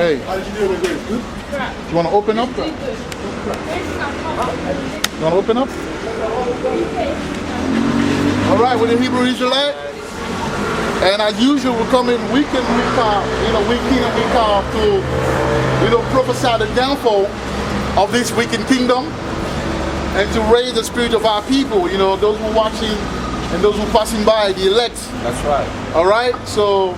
Hey. How did you do it? Good? You want to open up? You want to open up? All right, we're the Hebrew Israelite. And as usual, we come in week in, week out, week in and week out to, prophesy the downfall of this wicked kingdom and to raise the spirit of our people, those who are watching and those who are passing by, the elect. That's right. All right, so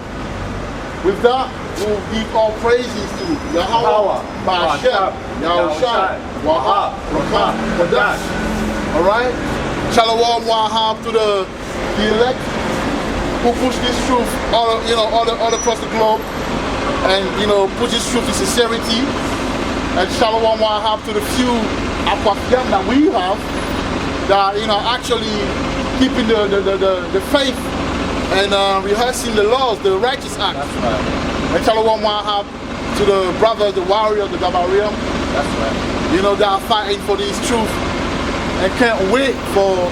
with that, we'll give all praises to Yahweh, Ba'ashem, Yahushai, Wahab, Rakah, Kodash. All right, Shalom Wahab to the elect who push this truth all across the globe and push this truth in sincerity. And Shalom Wahab to the few Aquafiam that we have that actually keeping the faith and rehearsing the laws, the righteous act. That's right. And Shalom Wahab to the brothers, the warriors, the Gabarium. That's right. That are fighting for this truth and can't wait for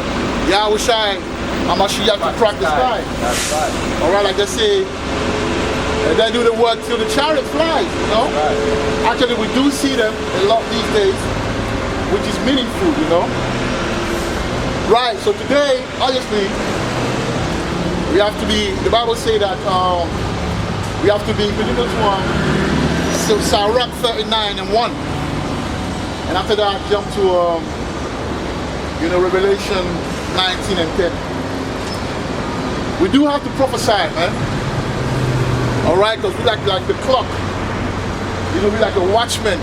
Yahushai and Mashiach to crack the sky. That's right. All right, like they say, and they do the work till the chariot flies, Right. Actually, we do see them a lot these days, which is meaningful, Right, so today, obviously, we have to be, the Bible says that we have to be, Philippians 1, so Sirach 39 and 1. And after that, jump to, Revelation 19 and 10. We do have to prophesy, man. All right, because we like the clock. We like a watchman.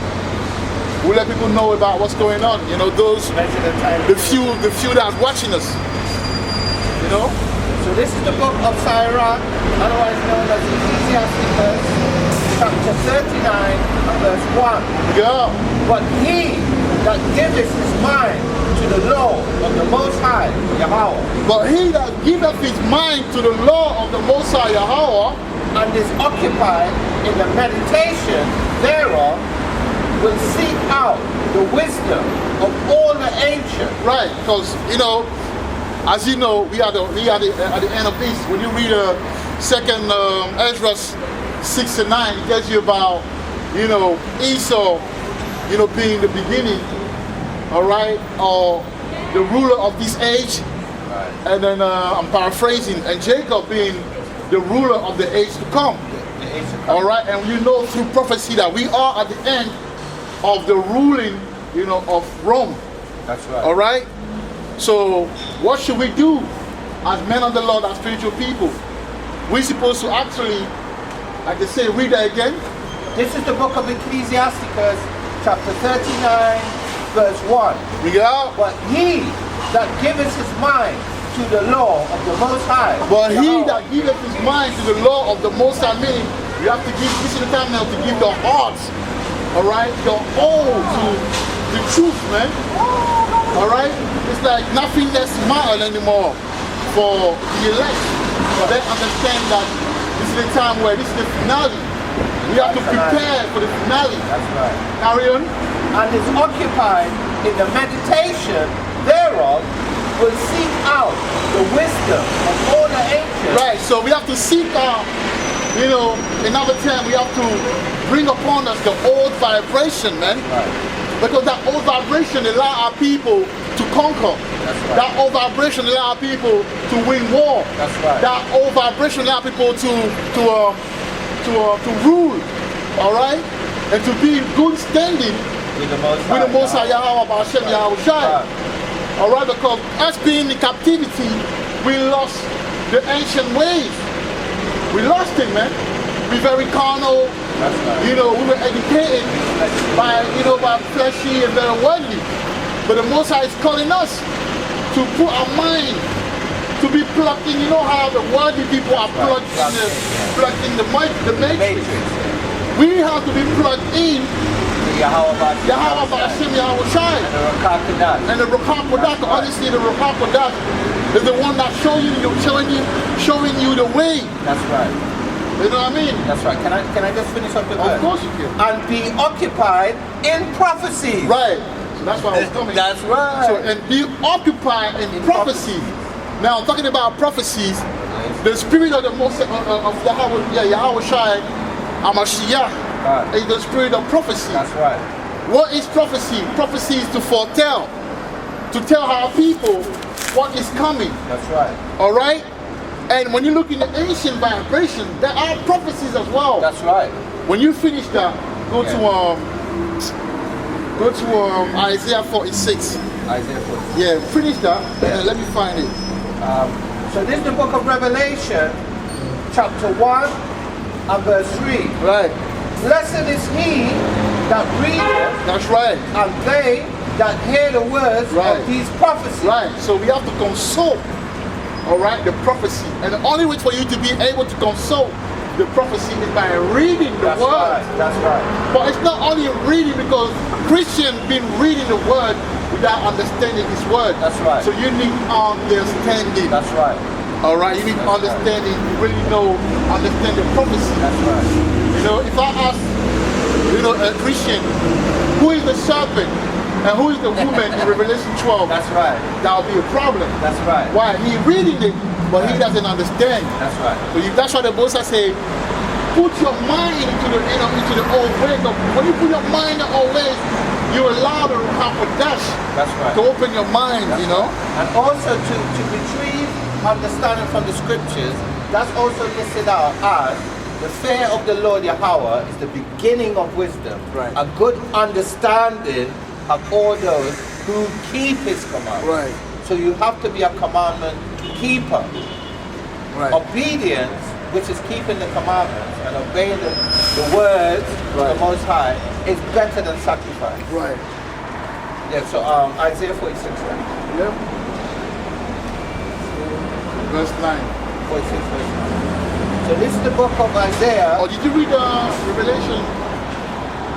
We let people know about what's going on. Those the few that's watching us. So this is the book of Sirach, otherwise known as Ecclesiasticus, chapter 39 and verse 1. Yeah. But he that giveth his mind to the law of the Most High, Yahweh, But he that giveth his mind to the law of the Most High Yahweh, and is occupied in the meditation thereof, will seek out the wisdom of all the ancients. right? Because as you know, we are at the end of this. When you read Second Ezra 6 and 9, it tells you about Esau, being the beginning, all right, or the ruler of this age, Right. and then I'm paraphrasing, and Jacob being the ruler of the age to come. All right, and through prophecy that we are at the end of the ruling, of Rome. That's right. All right. So what should we do as men of the Lord, as spiritual people? We're supposed to actually, like they say, read that again. This is the book of Ecclesiasticus, chapter 39, verse 1. Yeah. But he that giveth his mind to the law of the Most High. But he Yahweh, that giveth his mind to the law of the Most High, meaning you have to give. This is the time now to give your hearts, all right, your all to the truth, man. All right. It's like nothing less matter anymore for the elect. But they understand that this is the time where this is the finale. We have to prepare for the finale. That's right. Carry on. And is occupied in the meditation thereof, will seek out the wisdom of all the ancients. Right, so we have to seek out, another time we have to bring upon us the old vibration, man. Right. Because that old vibration allow our people to conquer. That's right. That old vibration allow our people to win war. That's right. That old vibration allow people to rule, all right? And to be in good standing With the Most High. with the Most High Yahweh, Ba'ashem, Yahushai. Right. All right, because us being in captivity, we lost the ancient ways. We lost it, man. We very carnal. That's right. We were educated by fleshy and very worldly. But the Most High is calling us to put our mind to be plugged in. You know how the worldly people are plugged in the matrix. We have to be plugged in. Yahweh Ba'ashem Yahushai. And the Rakah Kodash, honestly, the Rakah Kodash is the one that's showing you the way. That's right. You know what I mean? That's right. Can I just finish up with Of that? course you can. And be occupied in prophecy. Right. So that's why I was coming. That's right. So, and be occupied in prophecy. Now, talking about prophecies, the spirit of the Most of Yahweh Shai, Amashiach, Right. It's the spirit of prophecy. That's right. What is prophecy? Prophecy is to foretell, to tell our people what is coming. That's right. All right? And when you look in the ancient vibration, there are prophecies as well. That's right. When you finish that, go Yeah. to Isaiah 46. Isaiah 46. Yeah, finish that, and Yeah. then let me find it. So this is the book of Revelation, chapter 1 and verse 3. Right. Blessed is he that readeth, That's right. and they that hear the words Right. of these prophecies. Right. So we have to consult, all right, the prophecy. And the only way for you to be able to consult the prophecy is by reading the That's word. right. That's right. But it's not only reading, because Christians been reading the word without understanding his word. That's right. So you need understanding. That's right. All right, you need understanding. You really understand the prophecy. That's right. You know, if I ask, a Christian, who is the serpent and who is the woman in Revelation 12, That's right. that will be a problem. That's right. Why? He reading it, but he doesn't understand. That's right. That's why the Bible say, put your mind into the old way. When you put your mind in the old ways, you allow the Hakodesh That's right. to open your mind, That's you know. right. And also to retrieve understanding from the scriptures, that's also listed out as the fear of the Lord Yahweh is the beginning of wisdom. Right. A good understanding of all those who keep his commandments. Right. So you have to be a commandment keeper. Right. Obedience, which is keeping the commandments and obeying the words of Right. the Most High, is better than sacrifice. Right. Yeah, so Isaiah 46 then. Yeah. Verse 9. 46 verse 9. So this is the book of Isaiah. Oh, did you read Revelation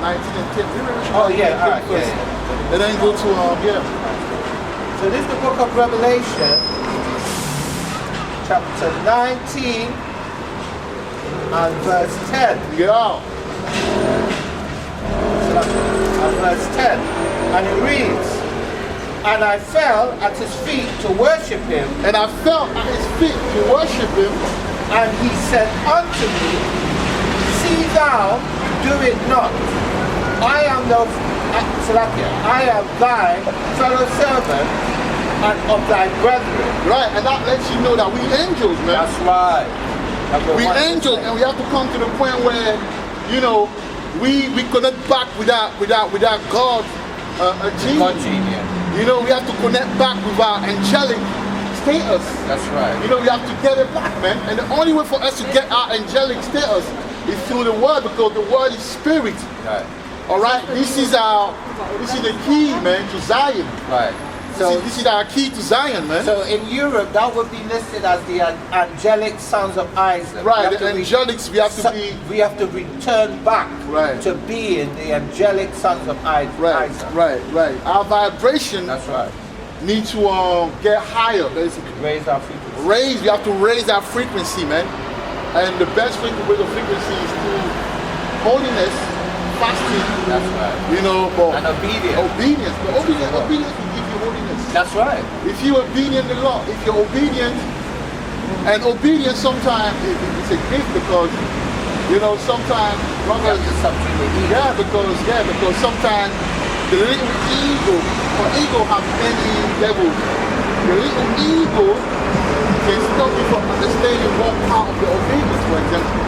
19 and 10? Read Revelation Oh 19 yeah, and 10 alright, first. yeah. And then go to, So this is the book of Revelation, chapter 19 and verse 10. Yeah. And verse 10. And it reads, and I fell at his feet to worship him, And I fell at his feet to worship him. and he said unto me, see thou, do it not. I am I am thy fellow servant and of thy brethren. Right, and that lets you know that we angels, man. That's right. We angels, and we have to come to the point where, we connect back with God's gene. God genius. We have to connect back with our angelic status. That's right. We have to get it back, man. And the only way for us to get our angelic status is through the word, because the word is spirit. Right. All right, this is the key, man, to Zion. Right. So This is our key to Zion, man. So in Europe, that would be listed as the angelic sons of Isaac. Right, the angelics, we have to be. We have to return back Right. to being the angelic sons of Right, Isaac. right. Our vibration That's right. need to get higher, basically. Raise our frequency. We have to raise our frequency, man. And the best way to raise the frequency is through holiness, fasting. That's right. But And obedience. obedience. But obedience will give you holiness. That's right. If you're obedient to the law, if you're obedient, and obedience sometimes it's a gift, because sometimes brothers, Something we eat. because sometimes the little ego has many levels. The little ego can stop you from understanding one part of the obedience, for example.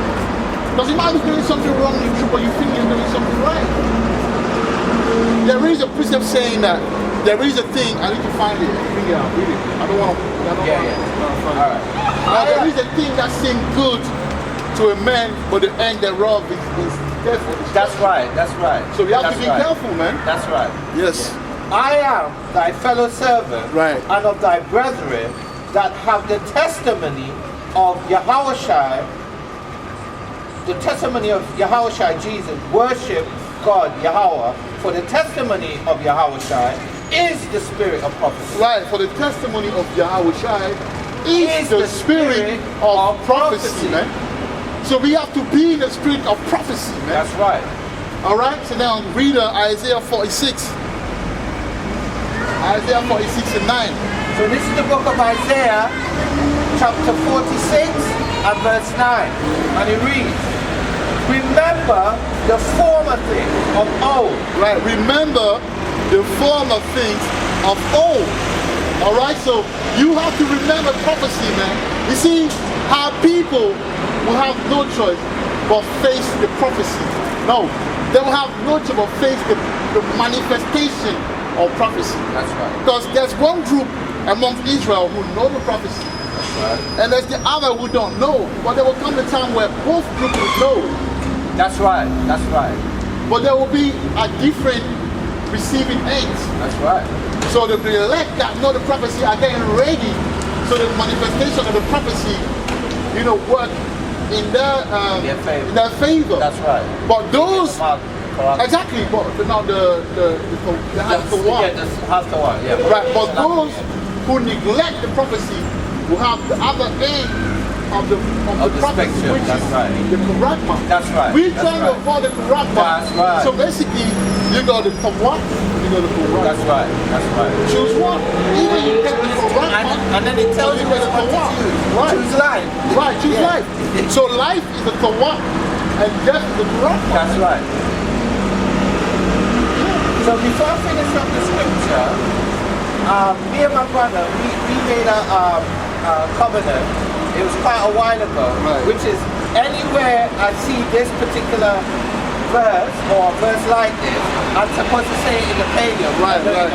Because you might be doing something wrong, but you think you're doing something right. There is a precept saying that there is a thing, I need to find it. Read it. I don't want to. All right. There is a thing that seems good to a man, but the end thereof is death. That's right. That's right. So we have That's to be right. careful, man. That's right. Yes. I am thy fellow servant Right. and of thy brethren that have the testimony of Yahushua, the testimony of Yahushua Jesus. Worship God, Yahweh, for the testimony of Yahushua is the spirit of prophecy. Right, for the testimony of Yahushua is the spirit of prophecy, man. So we have to be in the spirit of prophecy, man. That's right. All right, so now read Isaiah 46. Isaiah 46 and 9. So this is the book of Isaiah, chapter 46 and verse 9. And it reads, remember the former things of old. Right. Remember the former things of old. All right. So you have to remember prophecy, man. You see how people will have no choice but face the prophecy. No, they will have no choice but face the manifestation of prophecy. That's right. Because there's one group amongst Israel who know the prophecy. That's right. And there's the other who don't know. But there will come a time where both groups will know. That's right. That's right. But there will be a different receiving ends. That's right. So the elect that know the prophecy are getting ready. So the manifestation of the prophecy, work in their favor. That's right. But those exactly, but now they have to walk. Yeah, have to walk. Yeah. Right, but those who neglect the prophecy will have the other end of the prophecy, spectrum. which That's is right. the karagma. That's right. We That's try to right. avoid the karagma. That's right. So basically, you got the tawak, you got the karagma. That's right. That's right. Choose one. Either you get the karagma, And then it tells you get the what to tawak. choose. Right. Choose life. Right, choose life. So life is the tawak, and death is the karagma. That's right. So before I finish up the scripture, me and my brother, we made a covenant. It was quite a while ago, Right. which is anywhere I see this particular verse or a verse like this, I'm supposed to say it in the paleo. Right, right,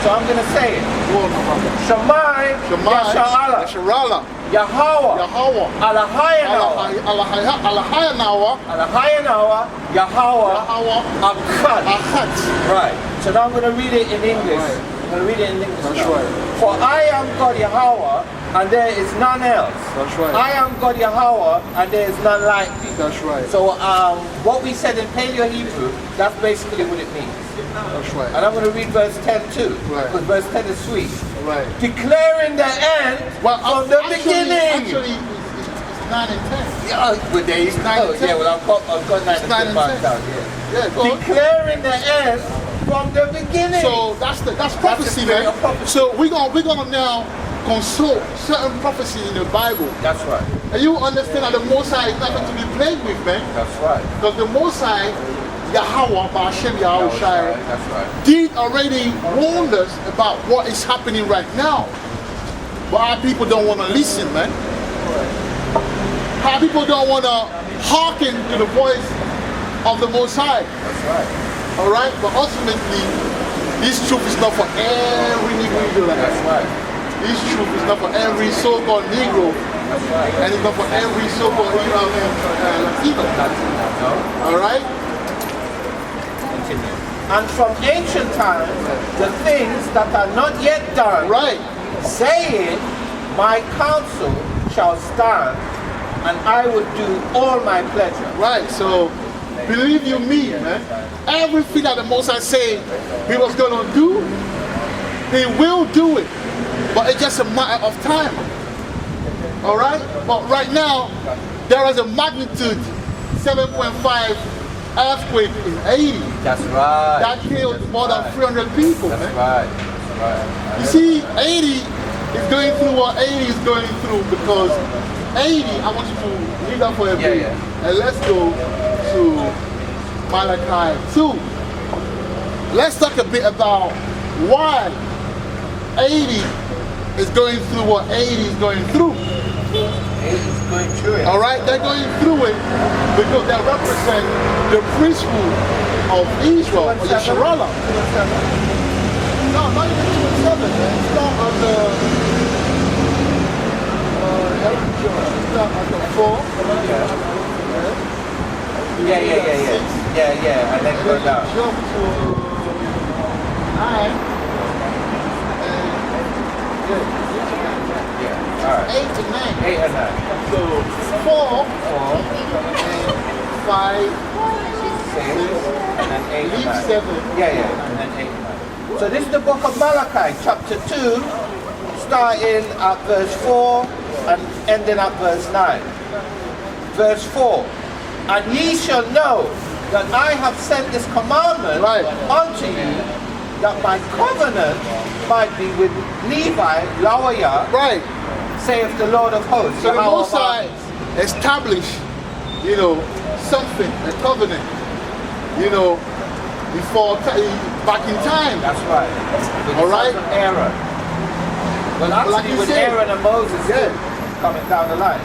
So I'm going to say it. Go on, my brother. Shemai, Yasha'ala, Yasharala, Yahweh, Yahweh, Alahayanawa, Alahayanawa, Alahayanawa, Yahweh, Yahweh, Akkad. Achat. Right. So now I'm going to read it in English. Right. I'm going to read it in English. That's now. right. For I am God Yahweh, and there is none else. That's right. I am God Yahweh, and there is none like me. That's right. So what we said in Paleo Hebrew, that's basically what it means. That's right. And I'm going to read verse 10 too, Right. because verse 10 is sweet. Right. Declaring the end from the beginning. Actually, it's 9 and 10. Yeah, but there is 9 and 10. yeah, well, I've got 9 and 9 10 and marked 10. down, yeah. Yeah, go on. Declaring the end from the beginning. So that's prophecy, spirit man. of prophecy. So we're gonna now consult certain prophecies in the Bible. That's right. And you understand that the Most High is nothing to be played with, man. That's right. Because the Most High, Yahweh, Ba'ashem Yahushai, That's right. did already warn us about what is happening right now. But our people don't want to listen, man. Our people don't want to hearken to the voice of the Most High. That's right. All right? But ultimately, this truth is not for every Negro Israelite. That's right. This truth is not for every so-called Negro, That's right. and it's not for every so-called Latino. No. All right? Continue. And from ancient times, the things that are not yet done, Right. saying, my counsel shall stand, and I would do all my pleasure. Right. So, believe you me, man. Everything that the Most High said he was going to do, he will do it. But it's just a matter of time. All right? But right now, there is a magnitude 7.5 earthquake in Haiti. That's right. That killed more than 300 people, That's man. right. That's right. You see, Haiti is going through what Haiti is going through because Haiti, I want you to read that for a bit. Yeah. And let's go to Malachi 2. Let's talk a bit about why Haiti is going through what Haiti is going through. It's going through it. All right, they're going through it because they represent the priesthood of Israel, or Yisrael. No, not even 2:7, man. It's not on the it's not on the 4. Yeah, and then go down. Jump to 9 and Yeah, all right. 8 to 9. 8 and 9. So 4 and 5, 6, and then 8 and leave 9. 7. Yeah, and then 8 and 9. So this is the book of Malachi, chapter 2, starting at verse 4 and ending at verse 9. Verse 4. And ye shall know that I have sent this commandment unto you, that my covenant might be with Levi, Lawyer, Right. saith the Lord of hosts. So the Yahweh Most of High armies. established, something, a covenant, you know, before back in time. That's right. All right. Aaron. Well, actually, like with said, Aaron and Moses coming down the line.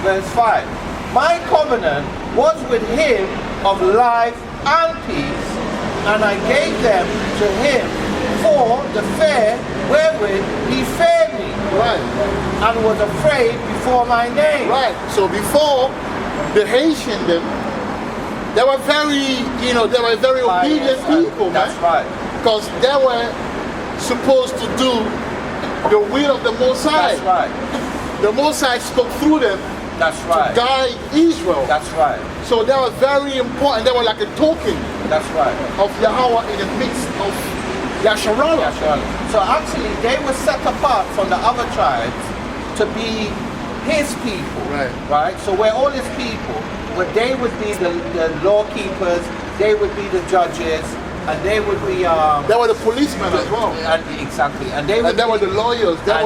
Verse 5. My covenant was with him of life and peace, and I gave them to him for the fare wherewith he fared me. Right. And was afraid before my name. Right. So before the Haitian, they were very, you know, they were very obedient people, That's man. right. Because they were supposed to do the will of the Most High. That's right. The Most High spoke through them. That's right. To guide Israel. That's right. So they were very important. They were like a token. That's right. Of Yahweh in the midst of Yasharallah. So actually, they were set apart from the other tribes to be his people. Right. Right. So we're all his people. But they would be the law keepers. They would be the judges. And they would be they were the policemen as well. And exactly. And they were the lawyers. They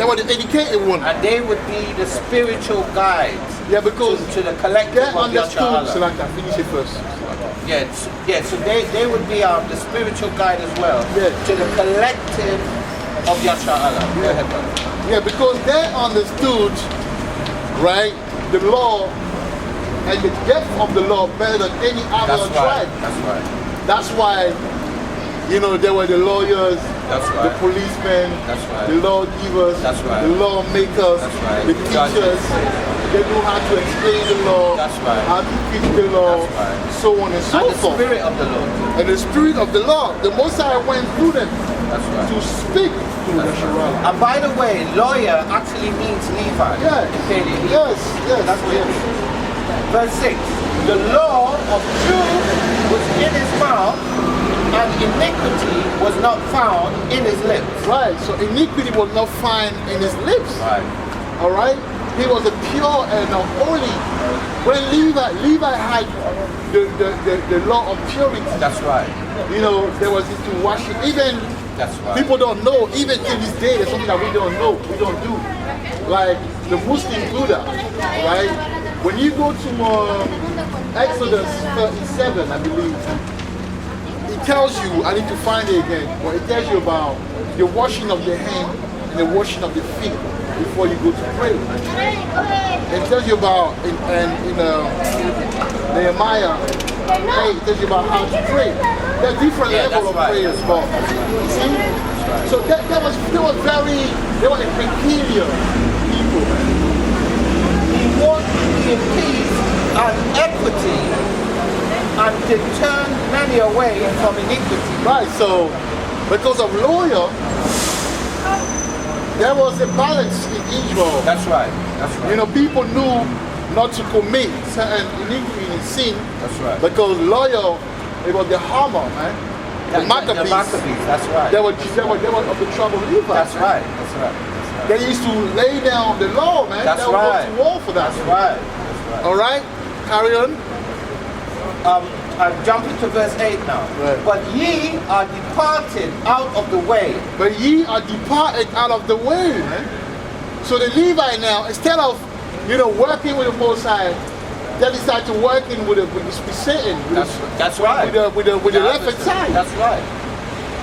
were the educated ones. And they would be the spiritual guides. Yeah, because to the collective they understood. So like that, finish it first. Yeah, so they would be the spiritual guide as well to the collective of Yasharallah. Yeah, because they understood, right, the law and the depth of the law better than any other tribe. That's right. That's why, you know, they were the lawyers, the policemen, the lawgivers, the lawmakers, the teachers. They knew how to explain the law, how to teach the law, so on and so forth. And the spirit of the law. And the spirit of the law. The Most High went through them to speak to the Yasharallah. And by the way, lawyer actually means Levi. Yes, that's what it means. Verse 6. The law of truth was in his mouth, and iniquity was not found in his lips. Right, so iniquity was not found in his lips. Right. All right? He was a pure and a holy. When Levi had the law of purity. That's right. You know, there was into washing. Even people don't know, even to this day, there's something that we don't know, we don't do. Like the Muslims do that, right? When you go to Exodus 37, I believe, it tells you, I need to find it again, but it tells you about the washing of the hand and the washing of the feet before you go to pray. It tells you about, in Nehemiah, it tells you about how to pray. There's different levels of prayers, but you see? So they were a peculiar people, man. He walked in peace and equity and to turn many away from iniquity. Right, so because of lawyer, there was a balance in Israel. That's right. You know, people knew not to commit certain iniquity and sin. That's right. Because lawyer, it was the hammer, man. The Maccabees. That's right. They were of the tribe of Levi. That's right. They used to lay down the law, man. That's they would go to war for that. That's right. All right, carry on. I'm jumping to verse 8 now. Right. But ye are departed out of the way. But ye are departed out of the way, man. So the Levite now, instead of, you know, working with the Most High, they decide to work in with Satan. That's right. With the left side. That's right.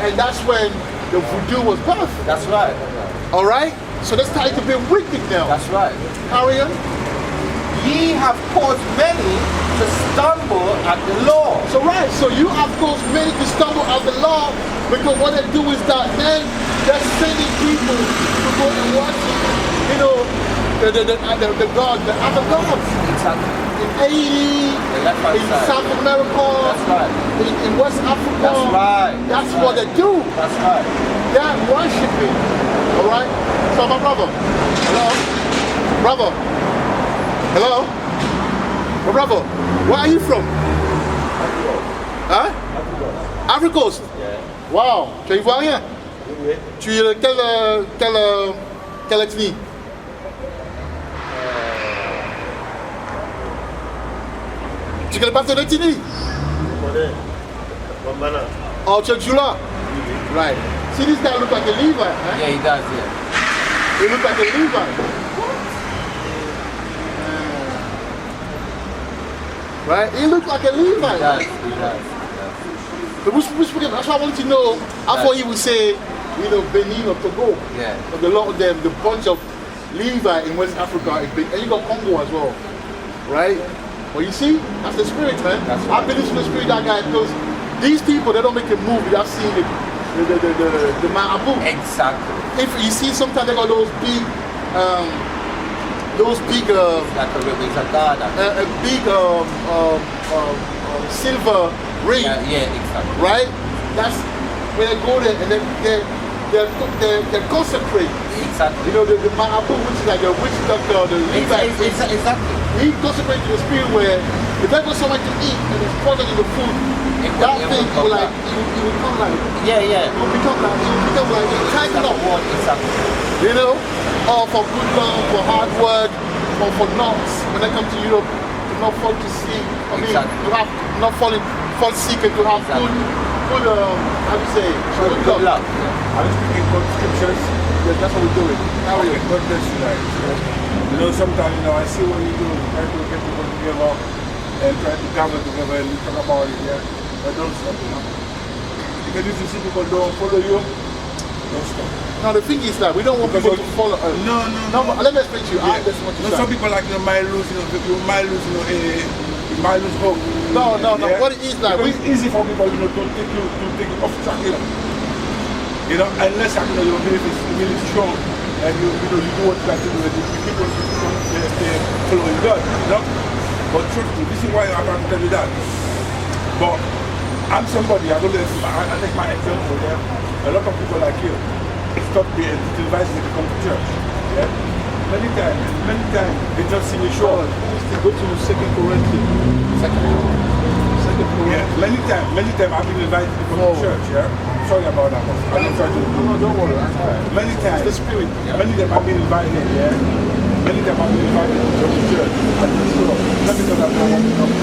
And that's when the voodoo was birthed. That's right. All right? So they started to be wicked now. That's right. Carry on. Ye have caused many to stumble at the law. So so you have caused many to stumble at the law, because what they do is that, man, they're sending people to go and worship, you know, the God, the other gods. Exactly. In Haiti, in South America, that's right. in West Africa. That's right. That's what they do. That's right. They're worshiping. All right? So my brother, hello? Brother, hello? My brother, where are you from? Hein? Afrique Coast. Yeah. Wow. Tu es ivoirien? Oui. Tu es quelle ethnie? Tu connais pas ton ethnie? Je connais. Bambana. Oh, tu es Jula? Right. See, this guy look like a Levite, huh? Yeah, he does, yeah. He look like a Levite. Right? He looked like a Levite. He does. But that's why I wanted to know. I thought he would say, Benin or Togo. Yeah. But a lot of them, the bunch of Levi in West Africa, is big. And you got Congo as well. Right? Well, you see, that's the spirit, man. That's I believe in the spirit that guy, because these people, they don't make a move without seeing the Marabu. Exactly. If you see, sometimes they got those big, Like a god. a big silver ring. Yeah, exactly. Right? That's when they go there and they're consecrated. Exactly. The Marabu, which is like a witch doctor, the Levi. Exactly. He consecrated to the spirit where if there was something to eat and it's poison in the food, that thing will like it will come like Yeah. it will become like tighten up. Exactly. Or for good love, for hard work, or for knots when they come to Europe, to not fall to sea. To have not fall sick and to have good how do you say? Good luck. I was speaking about scriptures. Yeah, that's what we're doing. How are you? God bless you guys. Sometimes, I see what you do, try to get people together and try to gather together and talk about it, yeah. But don't stop, Because if you see people don't follow you, don't stop. Now the thing is that we don't want people to follow us. No. But let me explain to you. I understand what you're saying. Some people like might lose, you might lose hope. No. What it is like, it's easy for people, to take you off track, unless your belief is really strong and you do what you have to do and you keep on following God, But trust me, this is why I'm trying to tell you that. But I'm somebody, I take my example, a lot of people like you stop being advised me to come to church. Yeah? Many times they just see me short. Go to 2 Corinthians. Yeah, many times I've been invited to come to church, Sorry about that, I didn't try to. No, don't worry. Many times. It's the spirit. Many times I've been invited, Many times I've been invited to come to church. I just show up. Not because I don't want to come.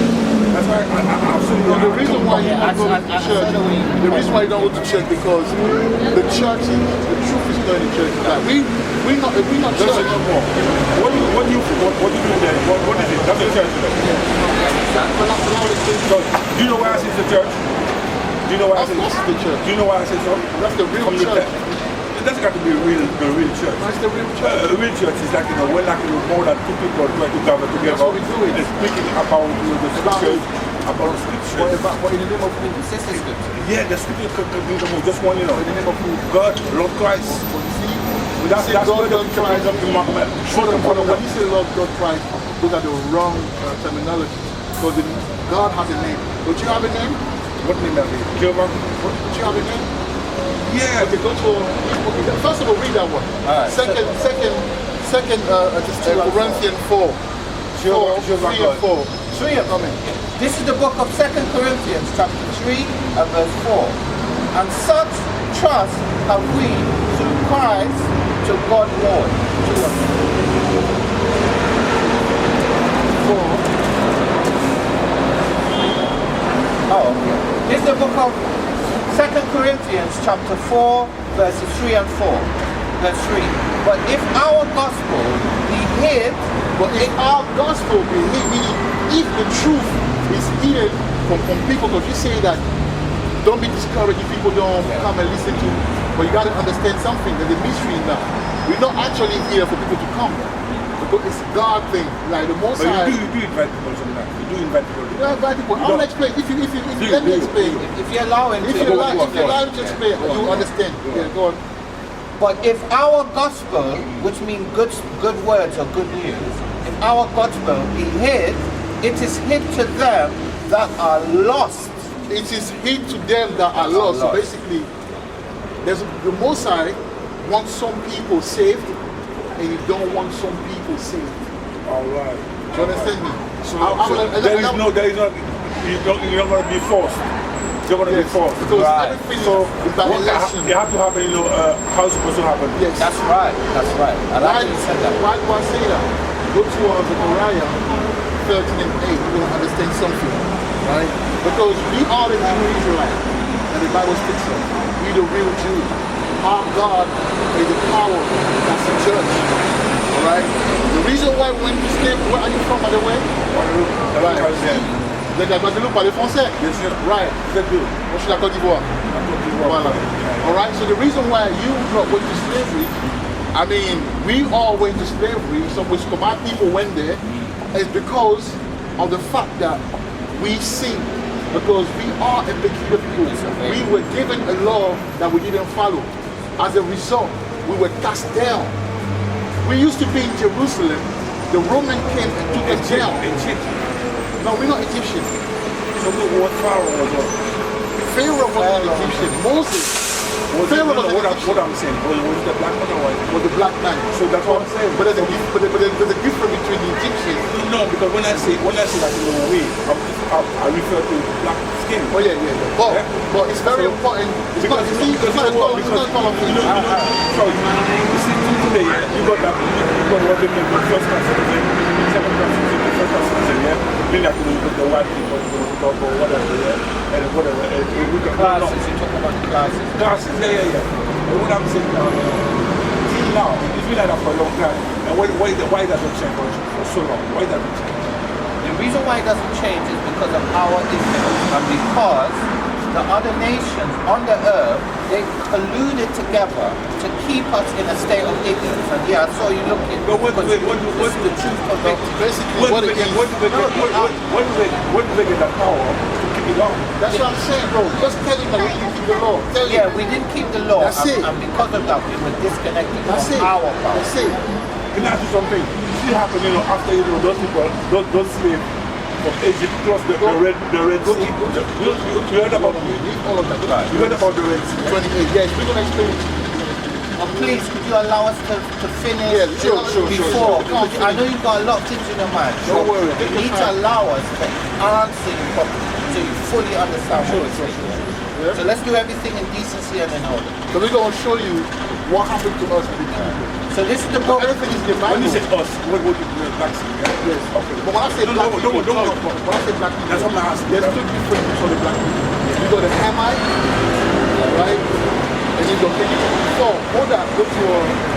That's why I'm saying the reason why you don't go to church, the reason why you don't go to church because the church is, the truth is not in the church. Like we're not church. What do you do there? What is it? That's the church. So, do you know why I say the church? Do you know why I say the church? Do you know why I say so? That's the real church. It doesn't got to be the real church. That's the real church. A real church is like, we're like more than two people trying to gather together. That's what we do. They're speaking about the scriptures, about scriptures. But in the name of who? Yeah, the scriptures just one, In the name of who? God, Lord Christ. That's God, Lord Christ. When you say Lord God Christ, those are the wrong terminology. Because God has a name. Don't you have a name? What name have you? Jehovah? Don't you have a name? Yeah. Okay, go to first of all, read that one. Alright. Second, Corinthians 4. 3 and 4. 3 of them. This is the book of 2 Corinthians, chapter 3 and verse 4. And such trust have we through Christ to God Lord. 4. Oh, okay. This is the book of 2 Corinthians chapter 4, verses 3 and 4. Verse 3. But if our gospel be hid, if the truth is hidden from people, because you say that don't be discouraged if people don't come and listen to, but you got to understand something, there's a mystery in that. We're not actually here for people to come. Because it's God thing, like the Most High. You do invite people sometimes. You do invite people. You invite people. I will explain. If you let me explain. if you allow him If you allow him to explain, you understand. Yeah, go on. But if our gospel, which means good words or good news, if our gospel be hid, it is hid to them that are lost. It is hid to them that are lost. So basically, the Most High wants some people saved, and you don't want some people saved. All right. Do you understand me? There is no, you're not going to be forced. You're going to be forced. Because everything is by election. You have to happen, how it's supposed to happen. Yes. That's right. I like you said that. Why do I say that? Go to Zechariah 13 and 8, you're going to understand something. Right? Because we are the true Israelite. And the Bible speaks of. We the real Jews. Our God is the power. That's the church. Alright? The reason why we went to stay, where are you from, by the way? Right. Vous êtes de la Guadeloupe, parlez français. Bien sûr. Right. Vous êtes d'où? Moi, je suis de la Côte d'Ivoire. La Côte d'Ivoire. Voilà. All right. So the reason why you went to slavery, I mean, we all went to slavery. So which my people went there, is because of the fact that we sin. Because we are a peculiar people. We were given a law that we didn't follow. As a result, we were cast down. We used to be in Jerusalem. The Roman came and took us down. No, we're not Egyptian. So what Pharaoh was on? Pharaoh was an Egyptian. Moses. Pharaoh was what I'm saying, was the black man or white? Was the black man. So that's what I'm saying. But there's a difference between the Egyptians. No, because when I say that in a way, I refer to black skin. Oh yeah. But it's very important. Because you see, today, you got that, you got what they call the first class citizen, second class citizen, first class citizen, yeah? Then you have to look at the white people, or whatever, yeah? And whatever, we can Classes, you talk about the classes. Classes, yeah. And what I'm saying now, it's been like that for a long time. And why does it change for so long? Why does it change? The reason why it doesn't change is because of our ignorance and because the other nations on the earth, they colluded together to keep us in a state of ignorance. And yeah, I saw you looking. But what do they Basically, what do they get that power to keep it on? That's what I'm saying, bro. Just tell him that we didn't keep the law. Yeah, we didn't keep the law. That's it. And because of that, we were disconnected That's from it. our power. That's it. Can I ask you something? You see happen, after those people, those slaves from Egypt cross the Red Sea. You heard about all of that. You heard about the Red Sea? 28. Yes, we're gonna explain it to you. Please, could you allow us to finish sure. before? Because I know you've got a lot of things in your mind. Don't worry. You need to allow us to answer you properly so you fully understand what we're saying. Yeah. So let's do everything in decency and in order. So we're gonna show you what happened to us with the people. So this is the book. Everything is in the Bible. When you say us, what would you mean? Black sea, yeah? Yes. Okay. But when I say black people, when I say black people, That's what I'm asking. there's two different groups of the black people. You got the Hamite, right? And you got so hold on, go to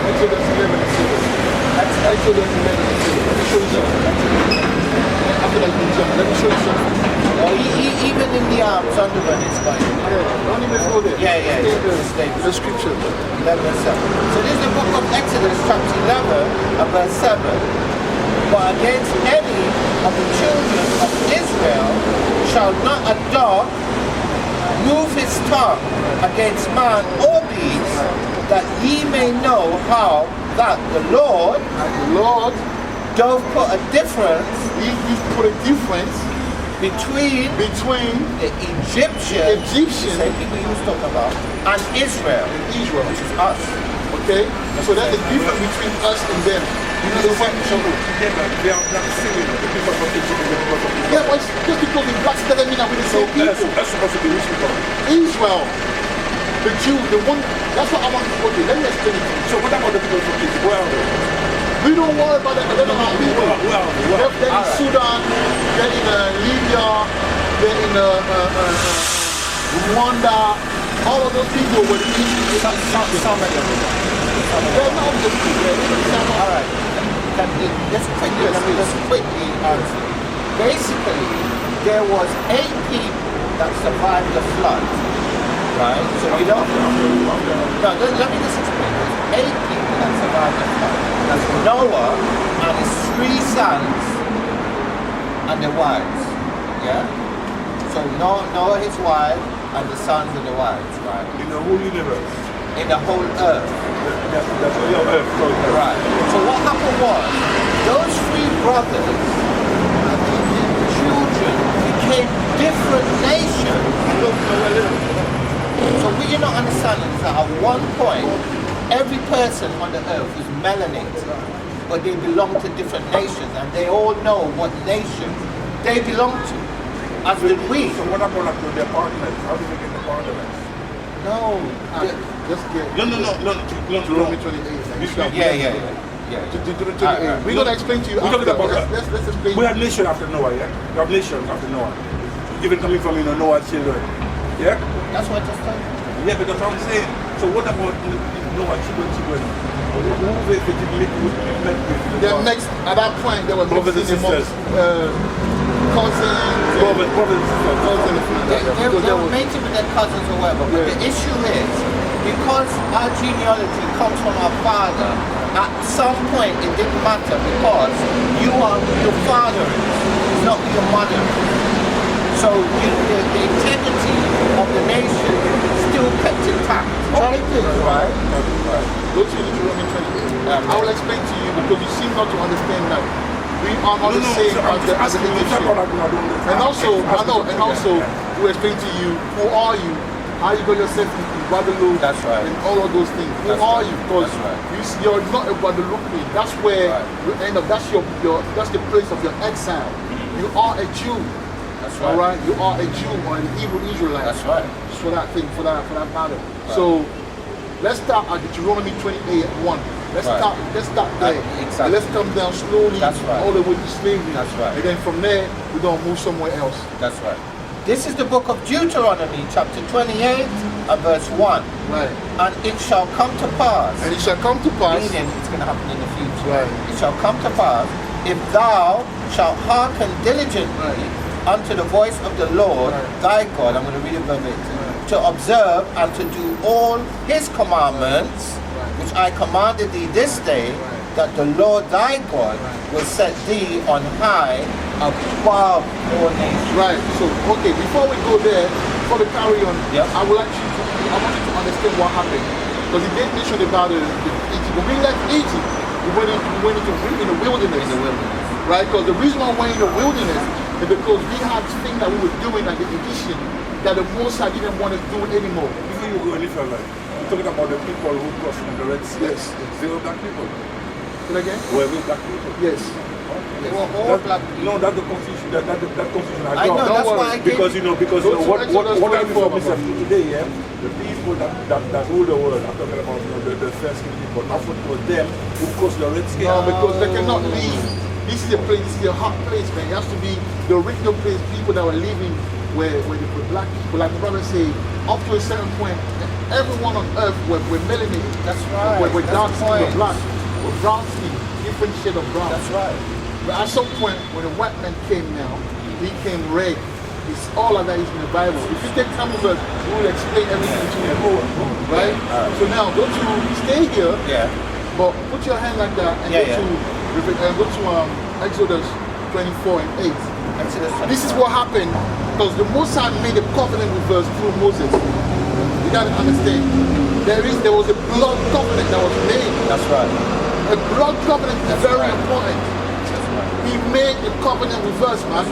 Exodus 11 and 6. Exodus 11 and 6. Let me show you something. After that, let me show you something. Even in the Sunderland, it's like. Don't even go there. Yeah. Stay there. The scripture. 11 and 7. So this is the book of Exodus, chapter 11, and verse 7. But against any of the children of Israel shall not a dog move his tongue against man or beast, that ye may know how that the Lord doth put a difference. He put a difference between the Egyptians, same people he was talking about, and Israel, which is us. Okay? So that's the difference between us and them. You know the fact they are not singing the people from Egypt and the people from Israel. Yeah, but just because the blacks doesn't mean that we're the same people. That's supposed to be which people? Israel, the Jew, the one, that's what I want to go to. Let me explain it to you. So what about the people from Egypt? Where are they? We don't worry about that, they're not our people. Well. They're in Sudan, they're in Libya, they're in Rwanda, all of those people were the Egyptians. Some of them. They're not the people. All right. Let's quickly answer. Basically, there was 8 people that survived the flood. Right? So we don't. No, let me just explain. There's 8 people that survived the flood. That's Noah and his 3 sons and their wives. Yeah? So Noah, his wife, and the sons and the wives, right? In the whole universe. In the whole earth. That's all your earth. Right. So what happened was, those 3 brothers and their children became different nations. So what you're not understanding is that at one point, every person on the earth was melanated, but they belong to different nations, and they all know what nation they belong to, as did we. So what about the apartments? How do they get the apartments? No. Let's get. No. Deuteronomy 28. Yeah. We're going to explain to you. We're talking about let's explain. We have nation after Noah, yeah? We have nation after Noah. Even coming from Noah's children. Yeah? That's what I just told you. Yeah, but that's what I'm saying. So what about Noah, children. Who effectively met with They're mixed, at that point, they were brothers and mixing amongst sisters. cousins. Brothers and sisters. They were mating with their cousins or whatever, but the issue is, because our genealogy comes from our father, at some point it didn't matter because you are who your father is, not who your mother is. So the integrity of the nation still kept intact. Right? Go to Deuteronomy 28. I will explain to you because you seem not to understand that we are not the same as the nation. And also, to explain to you, who are you? How you got yourself in Guadeloupe? That's right. And all of those things. Who are you? Because you're not a Guadeloupean. That's where you end up. That's that's the place of your exile. You are a Jew. That's right. All right, you are a Jew or an Hebrew Israelite. That's right. Just for that thing, for that matter. Right. So let's start at Deuteronomy 28 at 1. Let's start there. Exactly. And let's come down slowly all the way to slavery. That's right. And then from there we're gonna move somewhere else. That's right. This is the book of Deuteronomy, chapter 28 and verse 1. Right. And it shall come to pass. And it shall come to pass. Meaning it's going to happen in the future. Right. It shall come to pass if thou shalt hearken diligently unto the voice of the Lord thy God. I'm going to read it verbatim. To observe and to do all his commandments, which I commanded thee this day, that the Lord thy God will set thee on high above all nations. Right. So okay, before we go there, before we carry on, I want you to understand what happened. Because he did mention about Egypt. When we left Egypt, we went in the wilderness. Right? Because the reason why we went in the wilderness is because we had things that we were doing like the Egyptian that the Most High didn't want us to do it anymore. Before you go any further, I'm talking about the people who crossed from the Red Sea. Yes. They were black people. Say that again? Were we black people? Yes. They were all black people. No, that's the confusion. That confusion I know, that's why I because what I mean myself today, the people that rule the world, I'm talking about the first people, not for them who crossed the Red Sea. No, because they cannot leave. This is a place, this is a hot place, man. It has to be the original place, people that were living where the black people, like the brother say, up to a certain point, everyone on earth were melanated. That's right. We're dark skin, we're black, we're brown skin, different shade of brown. That's right. But at some point, when the white man came now, he came red. It's all of that is in the Bible. If you take some of us, we will explain everything to you. Right? So now, go to, stay here, but put your hand like that and go to Exodus 24 and 8. This is what happened because the Most High made a covenant with us through Moses. You gotta understand. There was a blood covenant that was made. That's right. A blood covenant is very important. He made a covenant with us, man.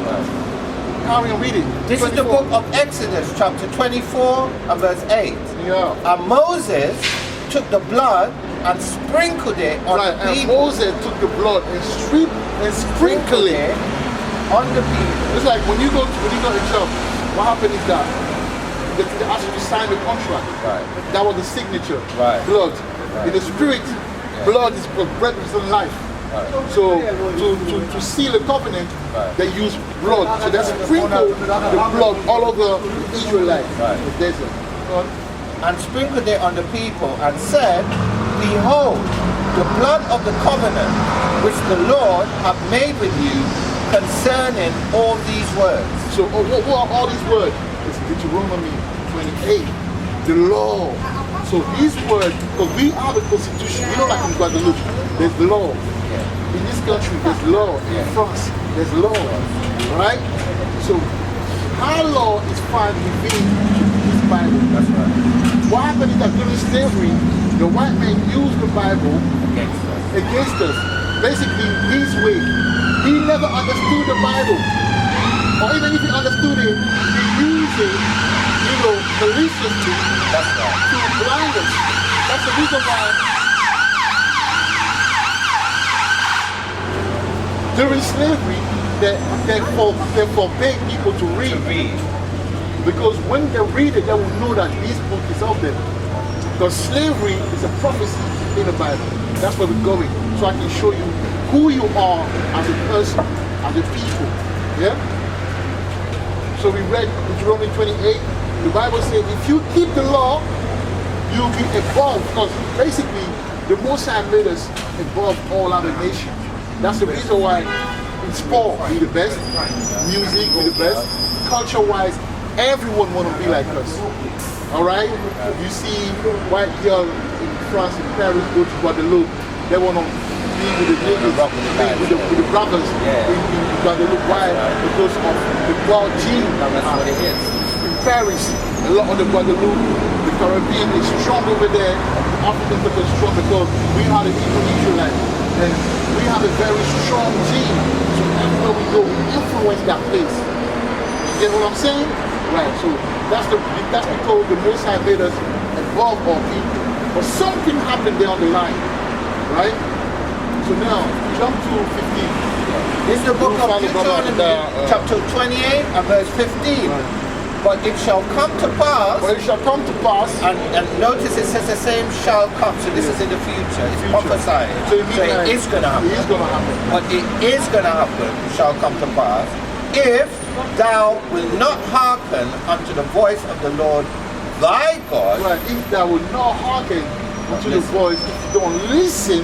Carry on reading. This 24. Is the book of Exodus, chapter 24 and verse 8. Yeah. And Moses took the blood and sprinkled it on the people. And Moses took the blood and sprinkled it on the people. It's like when you go to church, what happened is that they asked you to sign the contract. Right. That was the signature. Right. Blood. Right. In the spirit, blood is bread represents life. Right. So to seal a covenant, they use blood. So they sprinkle the blood all over the Israelite, the desert. And sprinkled it on the people and said, Behold, the blood of the covenant which the Lord hath made with you concerning all these words. So what are all these words? It's Deuteronomy 28, the law. So these words, because we have a constitution, you know, like in Guadeloupe, there's law. In this country, there's law. In France, there's law. Right? So our law is found within this Bible. That's right. What happened is that during slavery, the white man used the Bible against us. Basically, his way. He never understood the Bible. Or even if he understood it, he used it, maliciously to blind us. That's the reason why during slavery, they forbade people to read. Because when they read it, they will know that this book is of them. Because slavery is a prophecy in the Bible. That's where we're going. So I can show you who you are as a person, as a people. Yeah? So we read Deuteronomy 28. The Bible says, if you keep the law you'll be above, because basically the Most High made us above all other nations. That's the reason why in sport we're the best, music we're the best, culture-wise, everyone want to be like us. All right? You see white girl in France, in Paris, go to Guadeloupe, they want to be with the niggas, with the brothers in Guadeloupe. Why? Because of the God gene. That's what it is. In Paris, a lot of the Guadeloupe, the Caribbean is strong over there. The African people are strong because we are the Israelite. And we have a very strong gene. So everywhere we go, we influence that place. You get what I'm saying? Right. So that's because the Most High made us above all people. But something happened there on the line. Right? So now, jump to 15. This is the book of Deuteronomy, chapter 28 and verse 15. Right. But it shall come to pass, and notice it says the same shall come, so this is in the future, it's prophesied. So it is going to happen. It is going to happen. But it is going to happen, shall come to pass, if thou wilt not hearken unto the voice of the Lord thy God. Right, if thou wilt not hearken unto the voice, if you don't listen,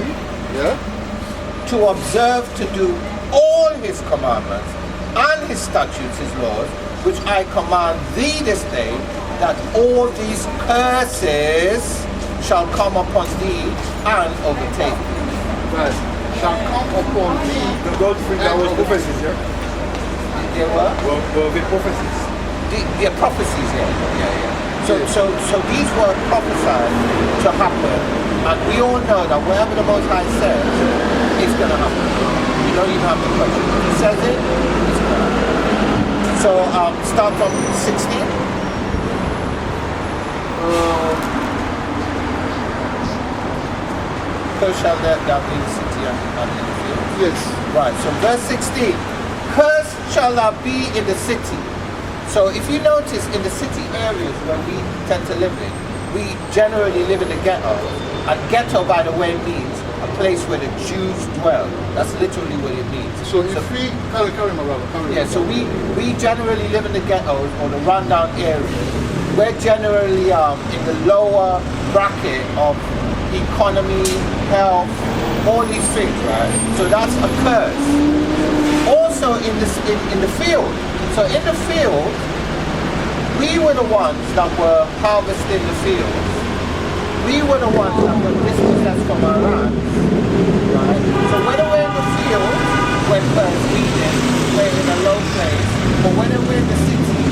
to observe to do all his commandments and his statutes, his laws, which I command thee this day, that all these curses shall come upon thee and overtake thee. Right. Shall come upon thee. God think that was prophecies, yeah? There were? Well, the prophecies. The prophecies, So these were prophesied to happen, and we all know that wherever the Most High says, it's going to happen. You don't even have to question. If he says it, it's going to happen. So start from 16. Curse shall thou be in the city and in the field. Yes. Right, so verse 16. Curse shall thou be in the city. So if you notice in the city areas where we tend to live in, we generally live in the ghetto. And ghetto, by the way, means a place where the Jews dwell. That's literally what it means. So if we so we generally live in the ghettos or the rundown areas. We're generally in the lower bracket of economy, health, all these things, right? So that's a curse. Also in the field. So in the field, we were the ones that were harvesting the fields. We were the ones that were dispossessed from our land. Right? So whether we're in the field, we're feeding, we're in a low place, but whether we're in the city,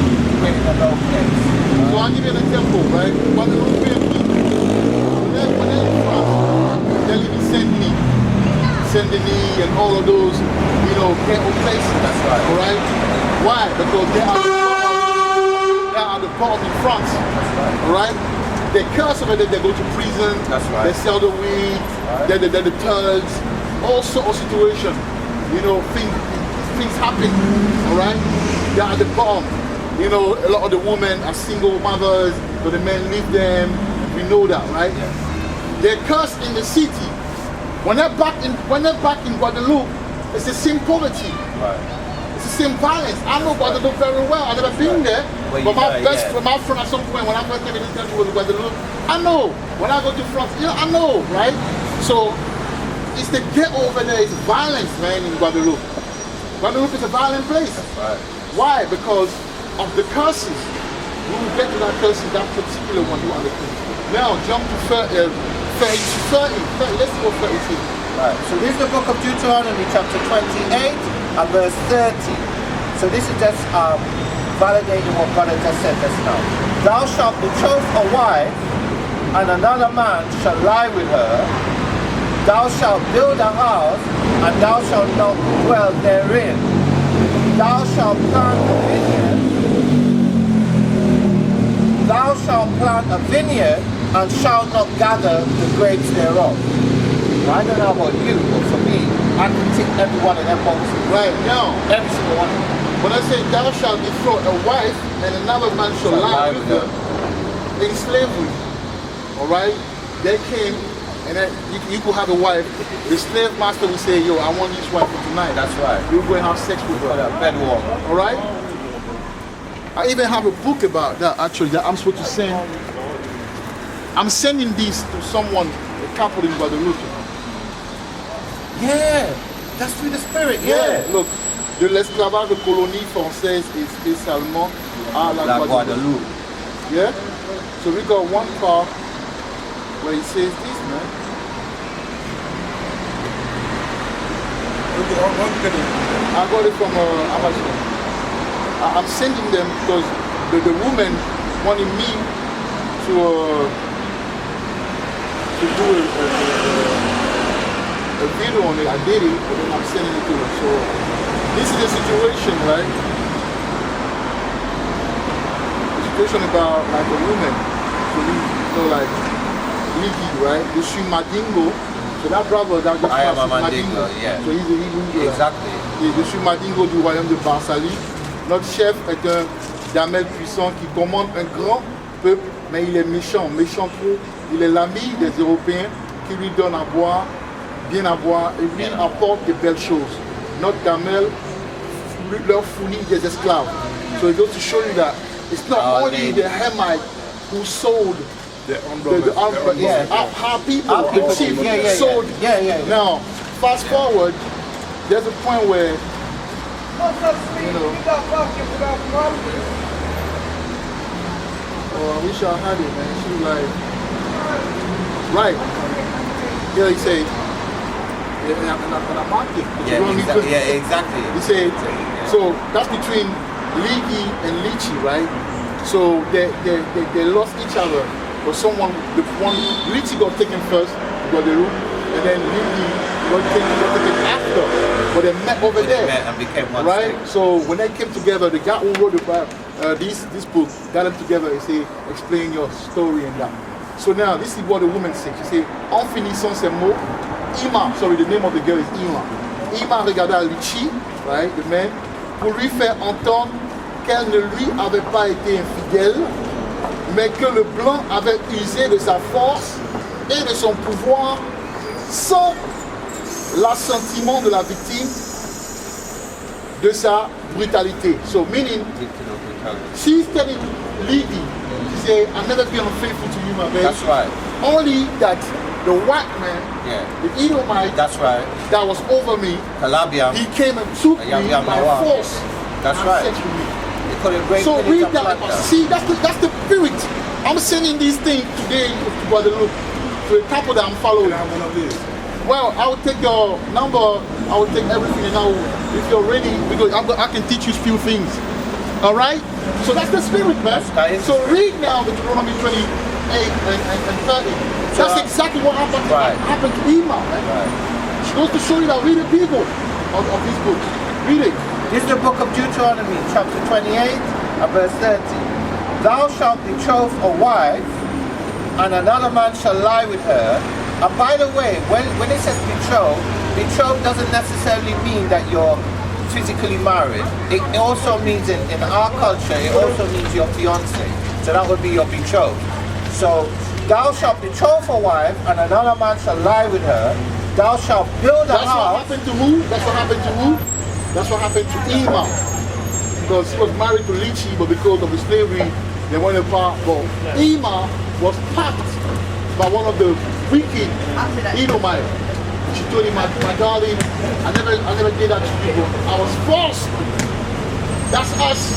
we're in a low place. So I'll give you an example, right? When the European people, when they're in France, they're living Saint-Denis and all of those, ghetto places. That's right. All right? Why? Because they are the bottom in France. That's right. All right? They curse over there, they go to prison, that's right. They sell the weed, right. They're the thugs, all sorts of situations. Things happen, all right? They're at the bottom. A lot of the women are single mothers, but the men leave them. We know that, right? Yeah. They're cursed in the city. When they're back in Guadeloupe, it's the same poverty. Right. It's the same violence. I know Guadeloupe very well. I've never been there. But my friend at some point, when I first came in this country was Guadeloupe, I know. When I go to France, I know, right? So it's the ghetto over there. It's violence, man, in Guadeloupe. Guadeloupe is a violent place. That's right. Why? Because of the curses. We will get to that curses, that particular one you understand. Now jump to 30. Let's go 36. Right. So this is the book of Deuteronomy, chapter 28 and verse 30. So this is just validating what God has just said just now. Thou shalt betroth a wife, and another man shall lie with her. Thou shalt build a house, and thou shalt not dwell therein. Thou shalt plant a vineyard. Thou shalt plant a vineyard, and shalt not gather the grapes thereof. Now, I don't know about you, but for me, I can tick every one of them boxes. Right now, every single one of them. When I say thou shalt defraud a wife, and another man shall lie with her, in slavery, all right, they came, and then you could have a wife. The slave master would say, yo, I want this wife for tonight. That's right. You go and have sex with her. Bed warm. All right? I even have a book about that, actually, that I'm supposed to send I'm sending this to someone, a couple in Guadeloupe. Yeah, that's through the Spirit. Yeah. Look, de l'esclavage de colonie française et spécialement à la Guadeloupe. Yeah? So we got one part where it says this, man. I got it from Amazon. I'm sending them because the woman wanted me to do a video on it. I did it, but then I'm sending it to her. So this is the situation, right? The situation about like a woman. So like Liki, right? Je suis Madingo. So that brother that just I am a Mandingo, yeah. So he's a Hebrew. Exactly. Et je suis Madingo du royaume de Barsali. Notre chef est un damel puissant qui commande un grand peuple, mais il est méchant trop. Il est l'ami des Européens qui lui donne à boire, bien à boire, et lui apporte de belles choses. Notre damel leur fournit des esclaves. So it goes to show you that it's not only the Hamite who sold the yeah. Our people, the chief, sold. Yeah. Now, fast forward, there's a point where, you know, oh, I wish I had it, man. She was like, right. Yeah, he said, exactly. He said, so that's between Ligi and Lichi, right? So they lost each other. But Lichi got taken first, Guadeloupe, and then Ligi got taken after. But they met over there. And became one right? state. So when they came together, the guy who wrote this book got them together and say, explain your story and that. So now, this is what the woman said. She said, en finissant ces mots, Ima, sorry, the name of the girl is Ima. Ima regarda Lichi, right, the man, pour lui faire entendre qu'elle ne lui avait pas été infidèle, mais que le blanc avait usé de sa force et de son pouvoir sans l'assentiment de la victime de sa brutalité. So meaning, she's telling Lady, she said, I've never been unfaithful to you, my man. That's right. Only that the white man, the Edomite, that's right, that was over me, Calabia, he came and took me by force. That's and right. set me. So read that. See, that's the spirit. I'm sending these things today to Guadeloupe, to a couple that I'm following. Well, I will take your number, I will take everything, and if you're ready, because I can teach you a few things. All right? So that's the spirit, man. So read now Deuteronomy 28 and 30. That's exactly what happened to Ima, man. Right. She goes to show you that read the people of this book. Read it. This is the book of Deuteronomy, chapter 28, and verse 30. Thou shalt betroth a wife, and another man shall lie with her. And by the way, when it says betroth doesn't necessarily mean that you're physically married. It also means, in our culture, it also means your fiance. So that would be your betrothed. So, thou shalt betroth a wife, and another man shall lie with her. Thou shalt build a house. That's what happened to who? That's what happened to who? That's what happened to Ima. Because he was married to Lichi, but because of the slavery, they went apart. But Ima was packed by one of the wicked Edomite. She told him, my darling, I never did that to you. I was forced. That's us.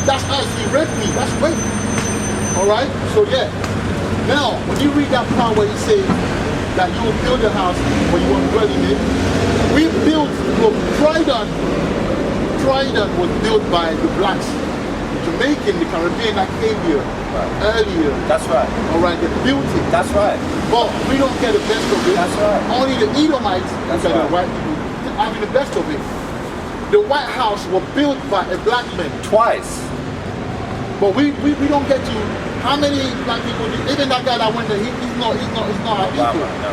That's us. He raped me. That's rape. Alright? So yeah. Now, when you read that part where he says that you will build a house when you want to dwell in it, we built, Trident was built by the blacks, the Jamaican, the Caribbean that came here earlier. That's right. Alright, they built it. That's right. But we don't get the best of it. That's right. Only the Edomites, which are the white people, having the best of it. The White House was built by a black man. Twice. But we don't get to how many black people, even that guy that went there, he's not our people. No,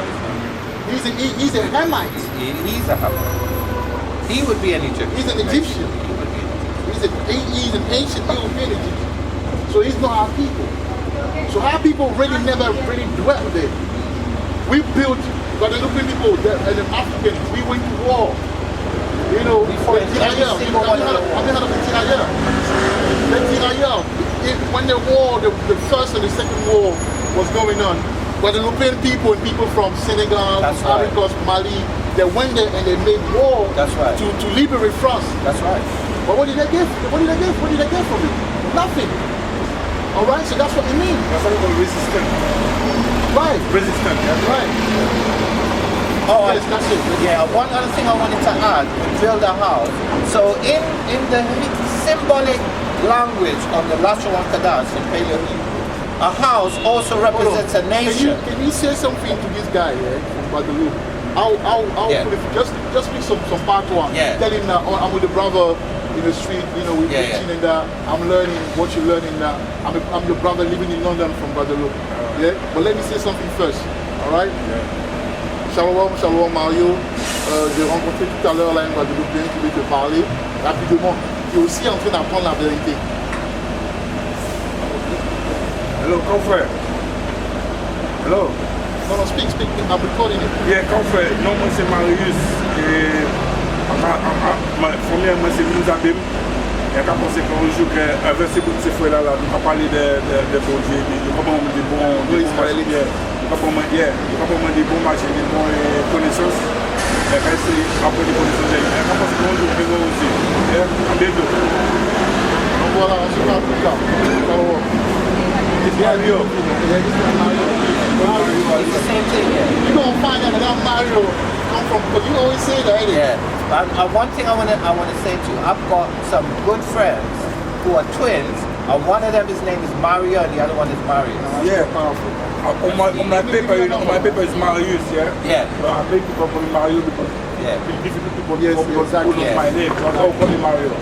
he's not. He's a Hamite. He's a Hamite. He would be an Egyptian. He's an Egyptian. He's an ancient European Egyptian. So he's not our people. So our people really never really dwelt there. We built, Guadeloupe people and the Africans, we went to war. You know, when the war, the first and the second war what's going on. Guadeloupean people and people from Senegal, That's right. Africa, Mali, they went there and they made war That's right. to liberate France. That's right. But what did they get? What did they get? What did they get from it? Nothing. All right, so that's what it means. That's what we call resistance. Right. Resistance, yeah. Right. Oh, Yes, that's it. yeah, one other thing I wanted to add, build a house. So in the symbolic language of the Lashawan Kadash in Paleo Hebrew, a house also represents a nation. Can you say something to this guy from Guadeloupe? I'll Yeah. put it, just speak some part one. Yeah. Tell him that I'm with a brother in the street, we're preaching and that I'm learning what you're learning that I'm your brother living in London from Guadeloupe. Yeah? But let me say something first. Alright? Yeah. Shalom Mario. J'ai rencontré tout à l'heure là un Guadeloupéen qui veut te parler rapidement, qui est aussi en train d'apprendre la vérité. Hello, confrère. Hello. No, speak, I'm recording it. Yeah, confrère. Non, moi c'est Marius. Et moi c'est Mouzabim. Et quand on sait qu'un jour un verset pour ces frères là, nous avons parlé de bon Dieu, de comment on dit bon, de comment on dit bon marché, de bonnes connaissances. Et quand c'est après des connaissances, et quand on sait qu'un jour on peut aussi. Et en bientôt. Donc voilà, on se parle plus tard. It's Mario. the same thing, yeah. You're going to find out that Mario come from, because you always say that, ain't it? Yeah. One thing I want to say to you, I've got some good friends who are twins, and one of them, his name is Mario, and the other one is Marius. Yeah, powerful. On my paper is Marius, yeah? Yeah. So I make people call me Mario because it's difficult to pronounce my name. So I call me Mario.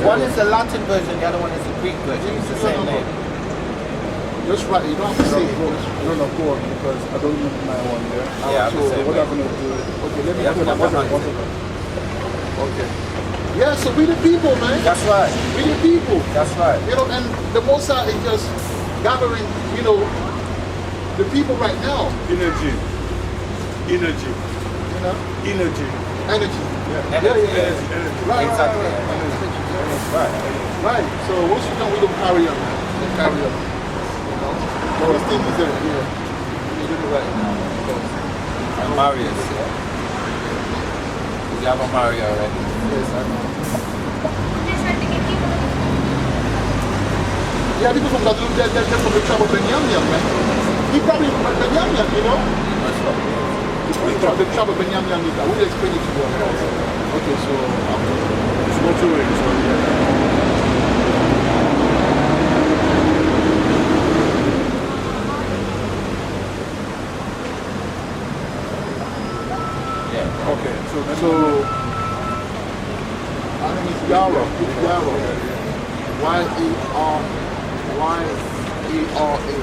One is the Latin version, the other one is the Greek version. It's the same name. Just right, you don't have to say it. No, go on, because I don't know my one, yeah? Yeah, I'm the So same what way. I'm going to do, okay, let me Yeah, put my I'm one. Okay. Yeah, so we the people, man. That's right. We the people. That's right. And the Most High is just gathering, the people right now. Energy. Energy. Energy. Yeah. Energy. Right, Exactly. right. Right. So once you know, we don't carry on, man. We don't carry on. But this thing is there. Yeah. We do it right now. And Marius, yeah. You have a Mario already. Yes, I know. Yeah, people from Guadeloupe, they're from the tribe of Benyamia, man. He probably from Benyamia, The tribe of Benyamia, I will explain it to you. Okay, so It's not too late. Okay, so I think it's Yara. Y-E-R-A.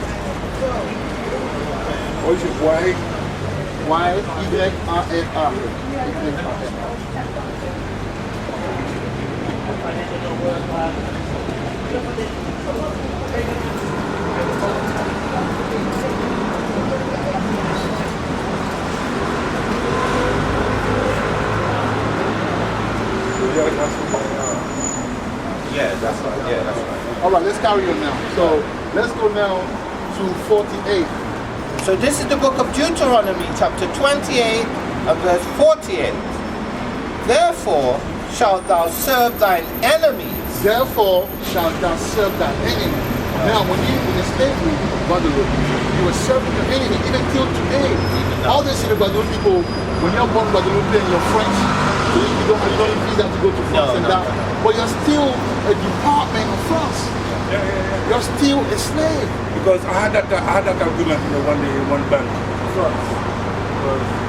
Or is it Y? Y-Y-Y-R-A-R. Yeah, that's right. All right, let's carry on now. So let's go now to 48. So this is the book of Deuteronomy, chapter 28 and verse 48. Therefore shalt thou serve thine enemies. Therefore shalt thou serve thy enemy. Now, when you in slavery in Guadeloupe, you were serving your enemy even till today. All this in the Guadeloupe people, when you're born Guadeloupe and you're French, you don't need visa to go to France and that. But you're still a department of France. You're still a slave. Because I had that argument one day in one bank. France.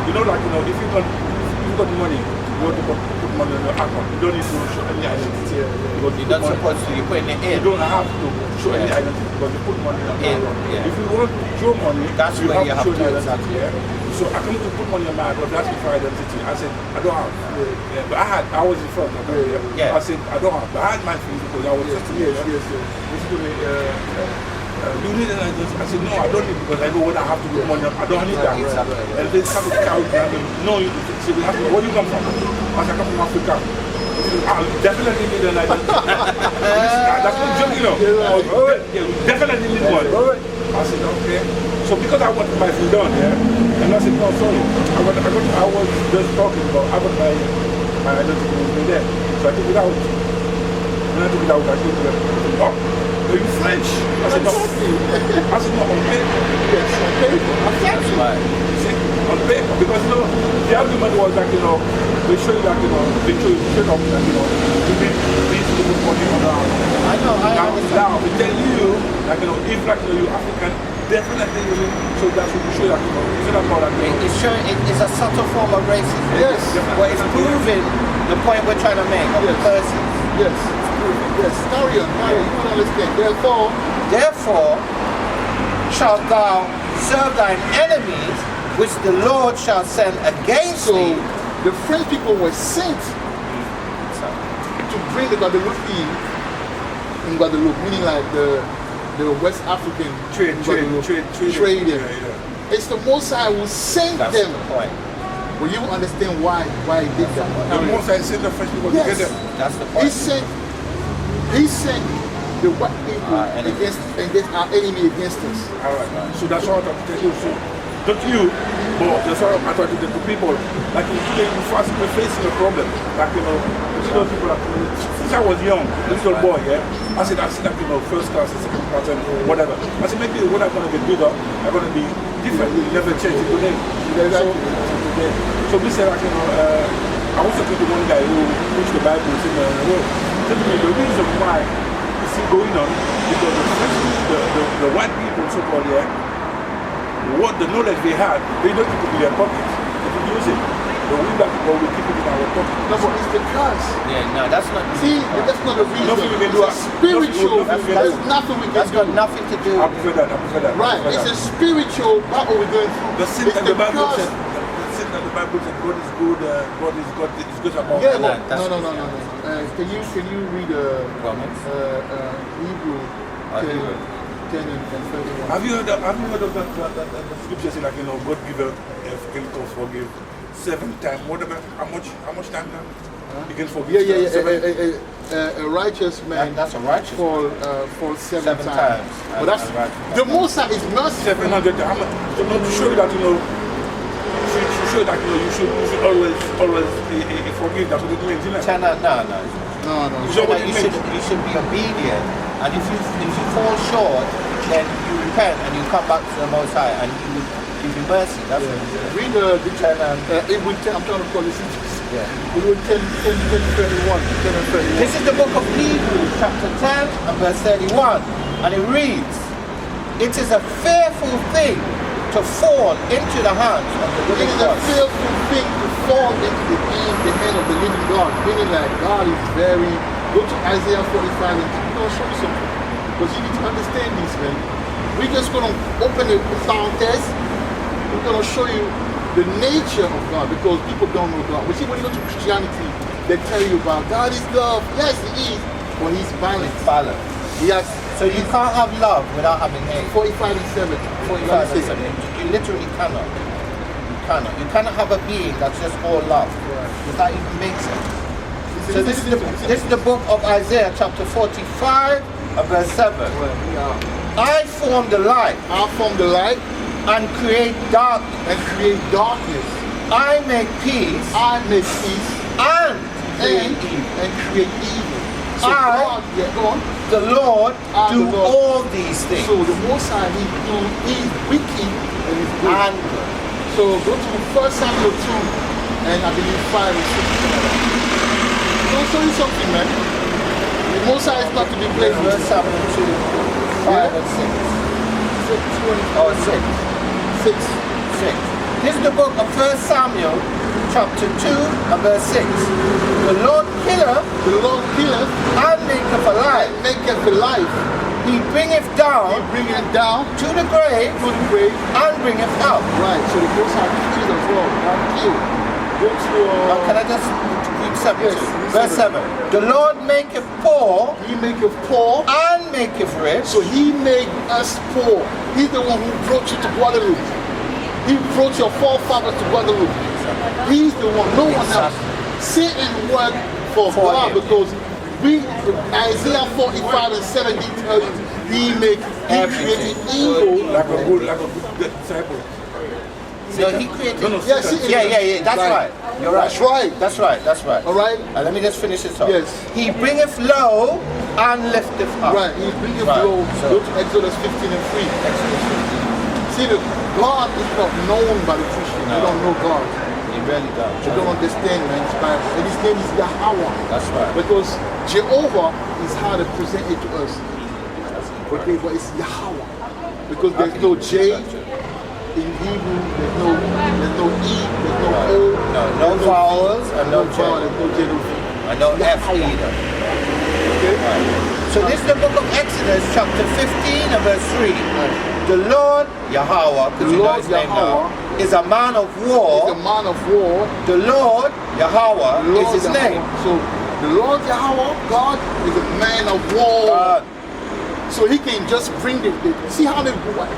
If you got money, you want to put money in your account. You don't need to show any identity. Because You're not supposed to, you're putting it in. You don't have to show any identity because you put money in your account. Yeah. If you want to show money, That's you where have to show to the exactly. identity. Yeah? So I came to put money in my account, that's for identity. I said, I don't have. Yeah, but I was in front of them. Yeah. I said, I don't have. But I had my feelings because I was just Yes. Listen to me. You need an identity. I said, no, I don't need because I know when I have to put money on. I don't need that. Exactly. And they have to carry no, you say, where do you come from? I said, I come from Africa. I definitely need an identity. That's not joking, Yeah, we definitely need one. I I said, okay. So because I want my food done, yeah, and I said, no, sorry. I was just talking about, I got my identity there. So I took it out. When I took it out, I told them, oh, are you French? I said, no. I said, no, on paper. Yes, on paper. That's right. See, on paper. Because, you know, the argument was that, you know, they show you that, you know, they show you straight up that, you know, you need these people money on the I know, I understand. Now, we tell you, like, you know, if, like, you know, you're African, definitely, you know, so that's what we show that, you know, it's not about that, you know. It's showing, it's a subtle form of racism. Yes. But it's proving the point we're trying to make of the person. Yes. Yes. Carry on. You don't understand. Therefore, shalt thou serve thine enemies, which the Lord shall send against thee. The French people were sent to bring the Guadeloupe in Guadeloupe, meaning like the West African trade. It's the Most High who sent That's them. the point. Will you understand why he did that? The Most High sent the French people Yes. together. That's the point. He sent the white people against our enemy against us. Alright, so that's what I'm telling you. So, not you, but that's what I'm trying to tell the people. Like, we're facing a problem. Like, you know, those people are, since I was young, little boy, yeah, I said, like, you know, first class, second class, and whatever. I said, maybe when I'm going to get bigger, I'm going to be different. You never change it today. So we said, like, you know, I was talking to one guy who preached the Bible in the world. Tell me the reason why it's still going on, because the white people, so-called, yeah, what the knowledge they had, they don't keep it in their pockets. They can use it. But we black people, we keep it in our pockets. No, but it's because. Yeah, no, that's not. See, that's not the reason. Nothing we can do. It's a spiritual. There's nothing we can That's do. got nothing to do. I prefer that. Right, it's a spiritual battle we're going through. The sin It's that the Bible because- said. The sin that the Bible said, God is good. God is good about. Yeah, No, but that's- no. Can you read Romans? Hebrew 10 and 31? Have you heard of the scripture say, like, you know, God give can forgive 7 times, whatever, how much time now? You can forgive. A righteous man That's a righteous fall 7 7 times. But that's the Most High is merciful. 700 times. So not to show you that, you know, to show that, you know, you should always forgive. That's what it means, isn't it? No. No. So what You it means? should be obedient, and if you fall short, then you repent and you come back to the Most High, and He will give you mercy. That's what it is. Read Hebrew 10, I'm trying to call this. Yeah. Hebrew 10 and 31. This is the book of Hebrews, chapter 10 and verse 31, and it reads, "It is a fearful thing to fall into the hands of the It living is a God." fearful thing to fall into the hand of the living God. Meaning like God is very. Go to Isaiah 45 and I'm going to show you something. Because you need to understand this, man. We're just going to open the sound test. We're going to show you the nature of God, because people don't know God. But see, when you go to Christianity, they tell you about God is love. Yes, He is, but He's violent. Balance. Yes. So you can't have love without having hate. 45 and 7. 45 and 7. You literally cannot. You cannot have a being that's just all love. Does that even make sense? So this is the book of Isaiah, chapter 45 and verse 7. I form the light. I form the light And create darkness. and create darkness. I make peace. I make peace And create evil. and create evil. So I- God, go on. The Lord And do the Lord. all these things. So the Most High, He's wicked and He's good. And So go to 1 Samuel 2 and I believe 5 and 6. I'll show you something, man. The Most High is not to be played with. verse 7 and 2, 5 and 6. 6. 6. This is the book of 1 Samuel, chapter 2 and verse 6. The Lord killeth The Lord killeth and maketh alive. and maketh alive. He bringeth He down bringeth down to the grave to the grave. and bringeth up. Right, so the Most High killed as well. God killed. Go to Now can I just read 7? Yes, Verse 7. The Lord maketh poor He maketh poor, and maketh rich. so He made us poor. He's the one who brought you to Guadeloupe. He brought your forefathers to Guadeloupe. He's the one, no one else. Satan worked for God, him. because Isaiah 45 and 17 tell you He created evil. Like a good disciple. No, he created. Yes, yeah. That's right. You're right. That's right. That's right. All right. Let me just finish this off. Yes. He bringeth low and lifteth up. Right. He bringeth low. Go to Exodus 15 and 3. Exodus 15. See, God is not known by the Christian. They don't know God. He really does. They don't understand man, his Bible. And his name is Yahweh. That's right. Because Jehovah is how they present it to us. Okay, but it's Yahweh. Because there's no J in Hebrew, there's no E, there's no O. No vowels and no J. There's no J, no V. And no F either. Okay? Right. So this is the book of Exodus, chapter 15 and verse 3. The Lord Yahweh, because you know his name now, is a man of war. He's a man of war. The Lord Yahweh is his name. So the Lord Yahweh, God, is a man of war. So he can just bring see how they what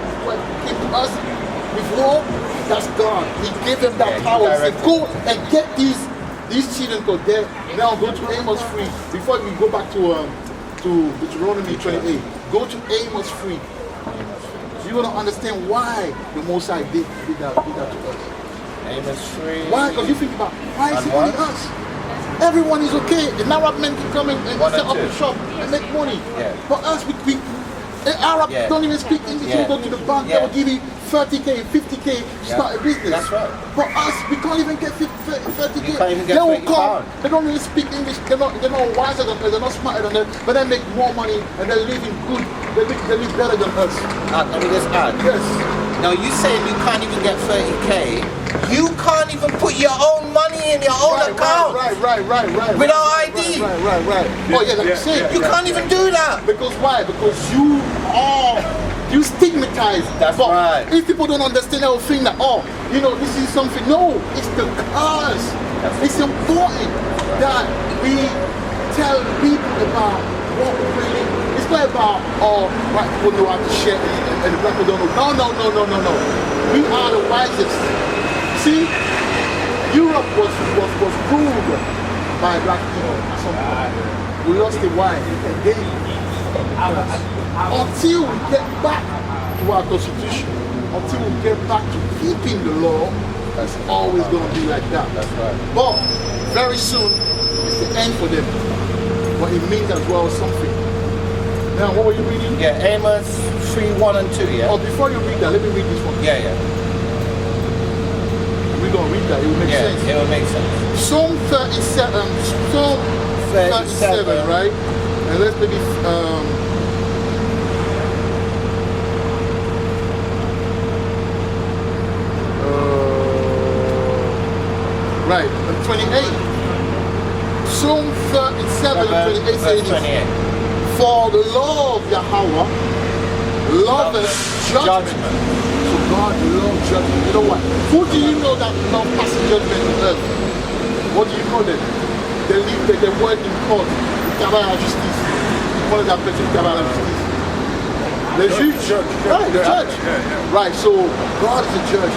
came to us with war? That's God. He gave them that power. He said, go and get these children because they're now go to Amos 3. Before we go back to Deuteronomy 28, go to Amos 3. You're going to understand why the Most High did that to us. Amos 3. Why? Because you think about why is it only us? Everyone is okay. The Arab men can come in and set up a shop and make money. Yeah. But us, we Arab don't even speak English. You go to the bank, they will give you 30K, 50K, start a business. That's right. For us, we can't even get 30K. You can't even get they will 30 come. pounds. They don't really speak English. They're not wiser than us. They're not smarter than us. But they make more money and they're living good. They live better than us. Let me just add. Yes. Now you saying you can't even get 30K. You can't even put your own money in your own account. Right. Without ID. Right. Oh yeah, like you said. You can't even do that. Because why? Because you stigmatize. That's right. If people don't understand, they'll think that, this is something. No, it's because it's important that we tell people about what we really. It's not about, white people know how to share and the black people don't know. No. We are the wisest. See, Europe was ruled by black people at some point. We lost the why again. Until we get back to our constitution, until we get back to keeping the law, that's always going to be like that. That's right. But very soon, it's the end for them. But it means as well something. Now, what were you reading? Yeah, Amos 3, 1 and 2, yeah? Oh, before you read that, let me read this one. Yeah. We're going to read that, it will make sense. It will make sense. Psalm 37, right? And let's maybe, right, 28. Psalm 37, 28 says, for the law of Yahweh loveth judgment. So God loves judgment. You know what? Who do you know that love passing judgment on earth? What do you know them? They work in court. Ils travaillent à la justice. Comment les appelle-t-il qui travaille à la justice? Le juge. Right, the judge. Right, so God is a judge.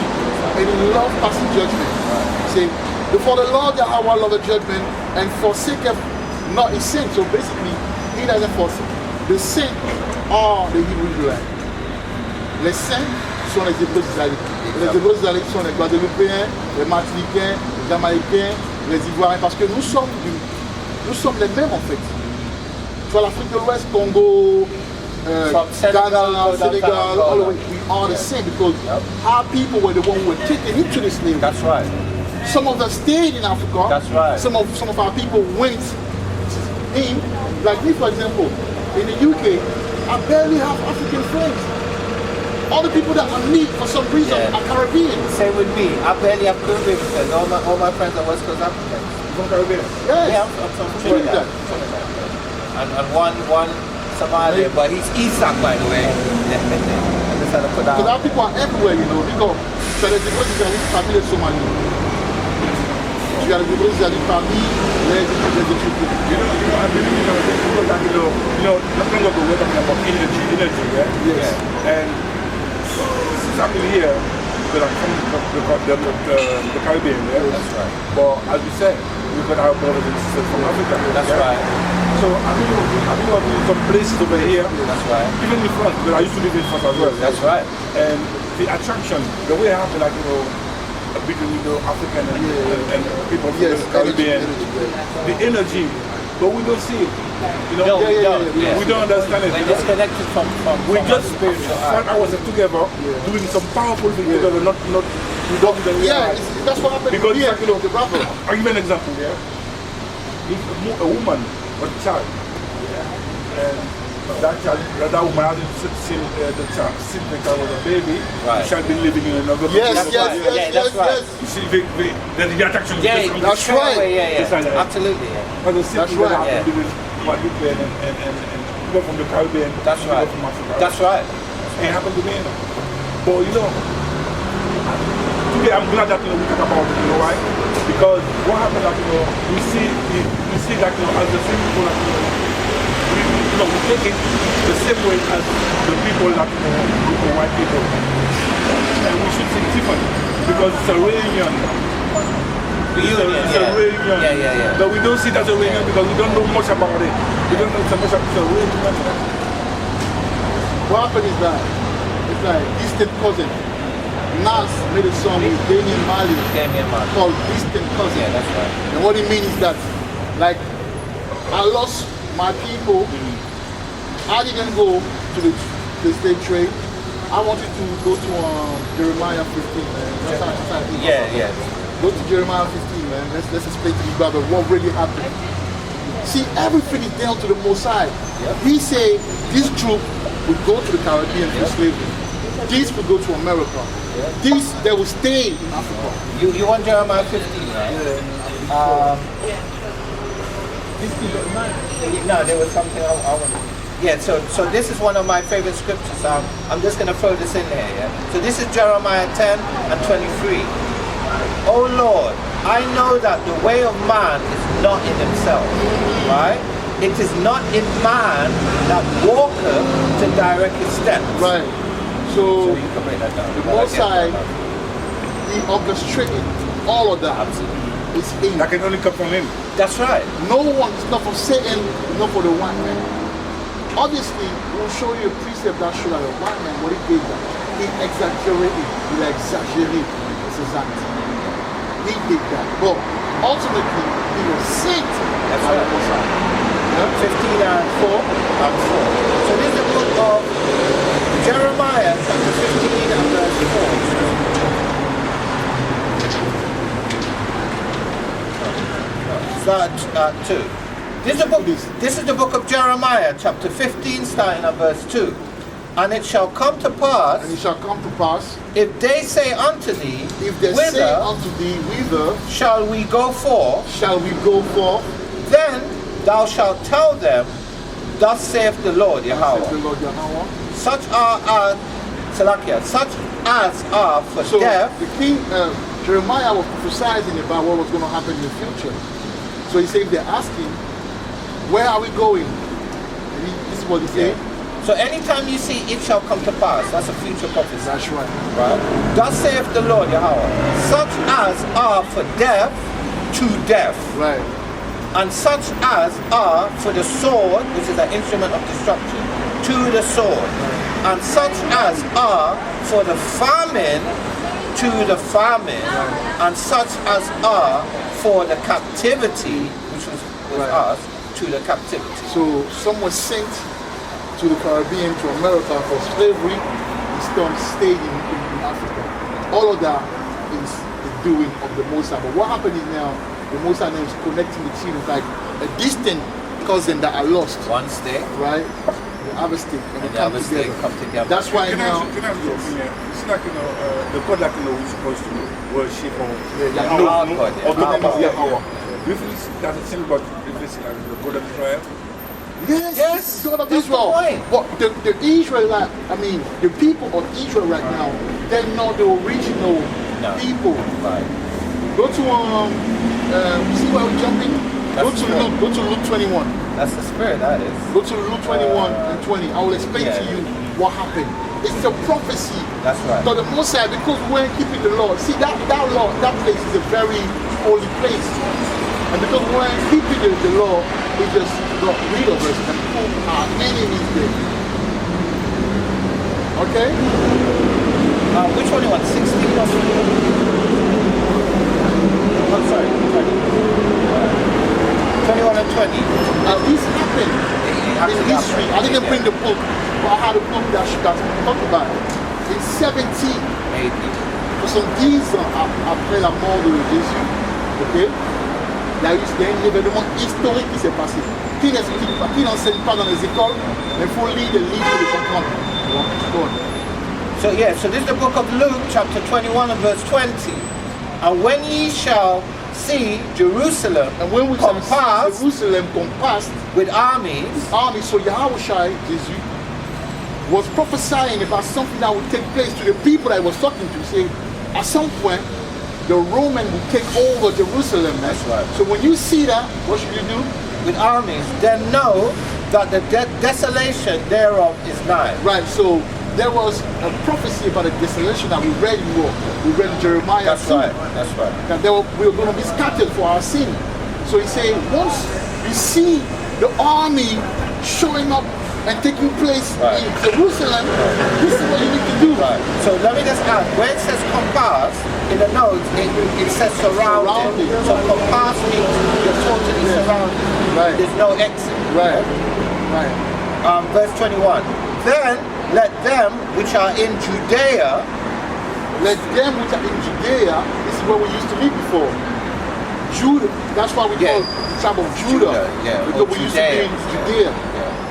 And he loves passing judgment. See, for the Lord Yahweh loveth judgment and forsaketh not his sin. So basically, he doesn't forsake. The saints are the Hebrew Israelites. Les saints sont les Hébreux israélites. Les Hébreux israélites sont les Guadeloupéens, les Martiniquais, les Jamaïcains, les Ivoiriens, parce que nous sommes les mêmes en fait. Soit l'Afrique de l'Ouest, Congo, Ghana, Senegal, all the way, we are the same because our people were the ones who were taken into this slavery. That's right. Some of us stayed in Africa. That's right. Some of our people went in. Like me, for example, in the UK, I barely have African friends. All the people that I meet for some reason are Caribbean. Same with me. I barely have Caribbean friends. All my friends are West Coast Africans. From Caribbean? Yes. Yeah, I'm from Trinidad. And one Somali, but he's Isak, by the way. Because our people are everywhere, you know. Because there's the Israeli family in Somalia. You got the Israeli family, there's the Ethiopian. I believe, not long ago we're talking about energy, yeah? Yes. And since I've been here, but I'm from the Caribbean, yeah? That's right. But as we said, we've got our brothers and sisters from Africa. That's right. So I've been working in some places over here. That's right. Even in France, because I used to live in France as well. That's right. And the attraction, the way it happened, like, you know, between African and people from the Caribbean, the energy, but we don't see it. You know, we don't understand it. We're disconnected from we just spent hours together doing some powerful things together, not we don't even realize. That's what happened Because here, like, you know, the rapper. I'll give you an example here. If a woman or a child, and that woman hasn't seen the child since the child was a baby, the child been living in another Yes, that's right. You see, the attraction is Yeah, different. that's right. Absolutely. But the same That's thing right. that happened with Guadeloupe and people from the Caribbean, That's people right. from Africa. That's right. It happened to me. But you know, today I'm glad that we talk about it, you know why? Because what happened that we see that as the same people that we take it the same way as the people that the white people. And we should think different because it's a reunion. It's a reunion. But we don't see it as a reunion because we don't know much about it. We don't know so much about the reunion. What happened is that it's like distant cousin. Nas made a song with Damian Marley called Distant Cousin. Yeah, that's right. And what it means is that, like, I lost my people. I didn't go to the slave trade. I wanted to go to Jeremiah 15, man. That's how I think. Go to Jeremiah 15, man. Let's explain to you, brother, what really happened. See, everything is down to the Most High. He said this troop would go to the Caribbean for slavery. These will go to America. These, they will stay in Africa. You want Jeremiah 15, right? No, there was something I wanted. Yeah, so this is one of my favorite scriptures. I'm just going to throw this in there. Yeah? So this is Jeremiah 10 and 23. Oh Lord, I know that the way of man is not in himself, right? It is not in man that walketh to direct his steps. Right. So you can break that down. the Most High, He orchestrated all of that. Absolutely. It's Him. That can only come from him. That's right. No one, it's not from Satan, not for the white man. Obviously, we'll show you a precept that shows that the white man, what he did, that he exaggerated. He exaggerated his exactly. He did that. But ultimately, he was sent That's by the right. Most High. 15 and 4 and 4. So this is the book of Jeremiah chapter 15 and verse 4. Start 2. This is the book of Jeremiah chapter 15 starting at verse 2. And it shall come to pass, And it shall come to pass, if they say unto thee, if they say whither unto thee, whither shall we go forth? shall we go forth? Then thou shalt tell them, thus saith the Lord Yahweh. Saith the Lord Yahweh. Such as are for So death. the king Jeremiah was prophesizing about what was going to happen in the future. So he said, if they're asking, where are we going? This is what he said. So anytime you see it shall come to pass, that's a future prophecy. That's right. Right? Thus saith the Lord Yahweh. Such as are for death to death. Right. And such as are for the sword, which is an instrument of destruction, to the sword. And such as are for the famine, to the famine. And such as are for the captivity, which was us, to the captivity. So some was sent to the Caribbean, to America for slavery, and some stayed in Africa. All of that is the doing of the Most High. But what happened is now, the Most High now is connecting the children like a distant cousin that are lost. One stay. Right? The other stick, and they The come other stick together. come together. That's why Can now. I ask you something here? It's like, the God that, we're supposed to worship or Our God, Of the name of Yahweh. Do you think that's the same about the God of Israel? Yes, God of that's the Israel. point. But the Israelite, I mean, the people of Israel right now, they're not the original people. Right. Go to see where we're jumping? That's Go to Luke 21. That's the spirit, that is. Go to Luke 21 and 20. I will explain to you what happened. It's a prophecy. That's right. So the Most High, because we're keeping the law. See that law, that place is a very holy place. And because we're keeping the law, He just got rid of us and put our enemies there. Okay? Which one you want? 16 or 20? Oh, sorry. 21 and 20. Now this happened in history. I didn't bring the book, but I had a book that talked about it. In 17, ce sont 10 ans après la mort de Jésus, ok? Il y a eu un événement historique qui s'est passé. Qui n'explique pas, qui n'enseigne pas dans les écoles, mais il faut lire les livres pour les comprendre. So yeah, so this is the book of Luke, chapter 21 and verse 20. And when ye shall see Jerusalem and when we compassed Jerusalem compassed with armies, so Yahushua, Jesus, was prophesying about something that would take place to the people that he was talking to. Saying, at some point, the Roman would take over Jerusalem. That's right. So when you see that, what should you do? With armies, then know that the desolation thereof is nigh. Right, so there was a prophecy about a desolation that we read in Jeremiah. That's 2, right, that's right. that we were going to be scattered for our sin. So he said, once you see the army showing up and taking place in Jerusalem, this is what you need to do. Right. So let me just add, where it says compass, in the notes, it says surrounded. So compass means you're totally surrounded. Right. There's no exit. Right. Right. Verse 21. Then let them which are in Judea, this is where we used to be before. Judah, that's why we call the tribe of Judah. Because we used to be in Judea.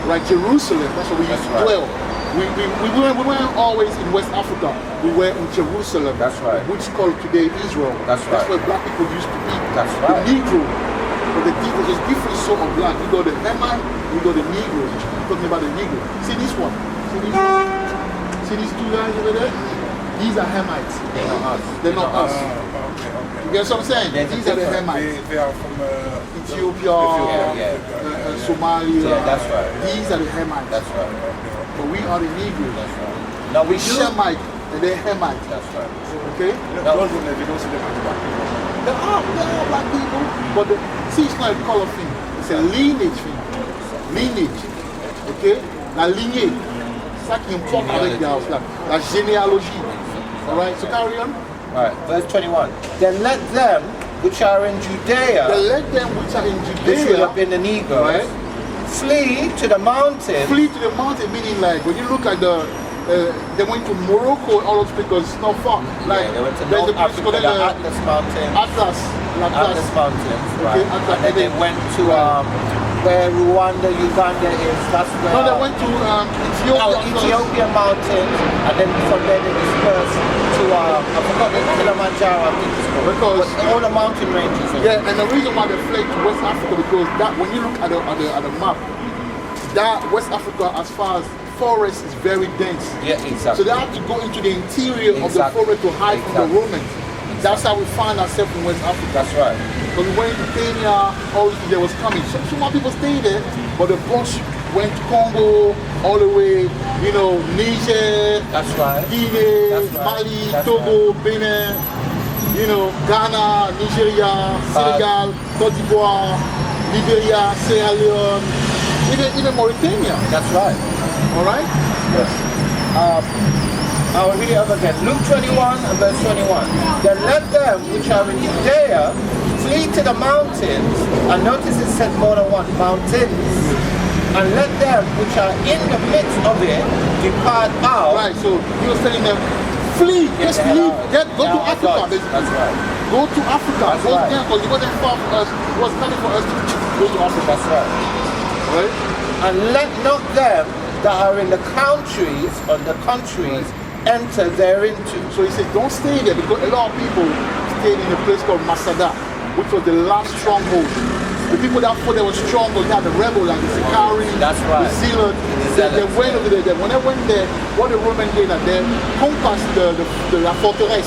Right, Jerusalem, that's where we used to dwell. We weren't always in West Africa. We were in Jerusalem. That's right. Which is called today Israel. That's right. That's where black people used to be. That's right. The Negro. But there's different sort of black. You got the Hamite, you got the Negro. I'm talking about the Negro. See this one? See this one? See these two guys over there? These are Hamites. They're not us. They're not us. Okay. You get what I'm saying? These are the Hamites. They are from Ethiopia, Somalia. Yeah, that's right. These are the Hamites. That's right. But we are the Negroes. That's right. Now we do. Shemite and they're Hamites. That's right. Okay? Those ones, they don't see them as black people. They're all black people. But see, it's not a color thing. It's a lineage thing. Lineage. Okay? La lignée. C'est ça qui importe avec la généalogie. Alright, so carry on. Alright, verse 21. Then let them which are in Judea, which would have been the Negroes, right, flee to the mountain. Flee to the mountain, meaning like when you look at they went to Morocco, all those because it's not far. Like they went to North Africa, the Atlas Mountains. Atlas Mountains, right. Okay, Atlas. And then they went to where Rwanda, Uganda is. That's where. No, they went to Ethiopia Mountains, and then from there they dispersed to I forgot the Kilimanjaro, I think it's called. Because all the mountain ranges. Yeah, and the reason why they fled to West Africa because that when you look at the map, that West Africa as far as forest is very dense. Yeah, exactly. So they have to go into the interior of the forest to hide from the Romans. That's how we find ourselves in West Africa. That's right. Because we went to Kenya, all there was coming. Some more people stayed there, but the bunch went to Congo, all the way, Niger, that's right. Guinea, that's right. Mali, that's Togo, right. Benin, Ghana, Nigeria, Senegal, Cote d'Ivoire, Liberia, Sierra Leone, even Mauritania. That's right. All right? Yes. I will read it up again. Luke 21 and verse 21. Then let them which are in Judea flee to the mountains. And notice it said more than one, mountains. And let them which are in the midst of it depart out. Right, so he was telling them, flee, just leave, go to Africa. That's right. Go to Africa. That's right. Because it wasn't far from us. It was coming for us to go to Africa. That's right. Right? And let not them that are in the countries or the countries enter thereinto. So he said, don't stay there because a lot of people stayed in a place called Masada, which was the last stronghold. The people that thought they were strong, they had the rebel like the Sicari, that's right. the Zealot. They went over there. When they went there, what the Roman did, they compassed the fortress,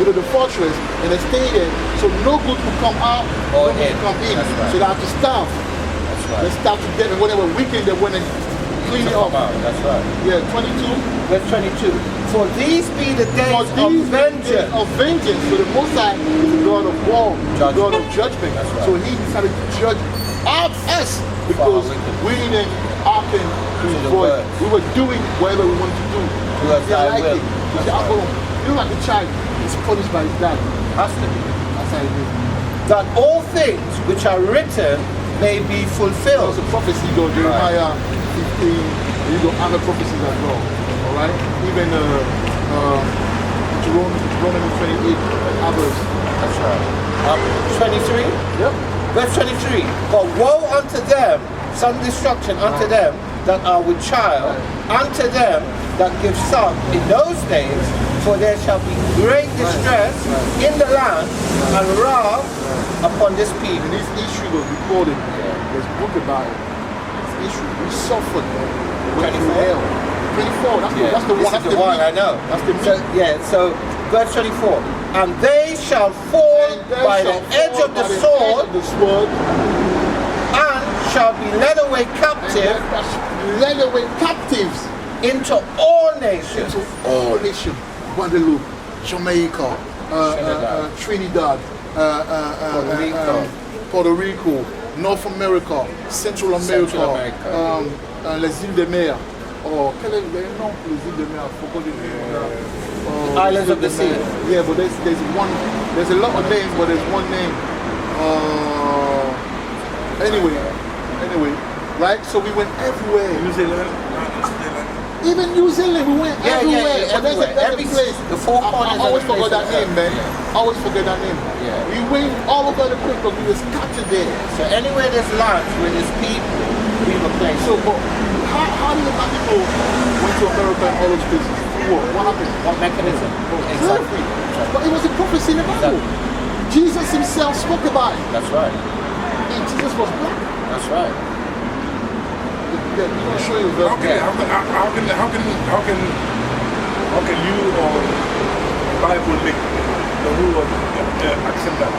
the fortress, and they stayed there. So no good could come out, no good could come in. Right. So they had to starve. That's right. They starved to death, and when they were weakened, they went and cleaned it up. That's right. Yeah, 22. Verse 22. For these be the days of vengeance. So the Most High is the God of war, the God of judgment. That's right. So he decided to judge us, because we didn't hearken to his voice. We were doing whatever we wanted to do. We didn't like it. You say, you know, like a child is punished by his dad. Has to be. That's how it is. That all things which are written may be fulfilled. There's a prophecy, though, Jeremiah 15, you got other prophecies as well. Alright? Even Deuteronomy 28 and others. That's right. 23? Yep. Verse 23. But woe unto them, some destruction unto them that are with child, unto them that give suck in those days, for there shall be great distress in the land and wrath upon this people. And this issue was recorded. There's a book about it. This issue, we suffered. We went through hell. 24, that's the one. That's the one, I know. That's the so verse 24. And they shall fall by the edge of the sword, and shall be led away captive, led away captives into all nations. Into all nations. Guadeloupe, Jamaica, Trinidad, Puerto Rico, North America, Central America, les îles de mer. Quel est le nom pour les îles de mer? I forgot the name. Islands of the sea. Yeah, but there's one. There's a lot of names, but there's one name. Anyway, right? So we went everywhere. New Zealand. Even New Zealand, we went everywhere. Everywhere. There's a place. The four corners. I always forgot that name, man. I always forget that name. Yeah. We went all over the place, but we were scattered there. So anywhere there's land, where there's people, we were placed. So, but how do you people went to America and all those places? What happened? What mechanism? Exactly. But it was a prophecy in the Bible. Exactly. Jesus himself spoke about it. That's right. And Jesus was black. That's right. Yeah, I'm gonna show you the verse. How can you or the Bible make the rule of accept that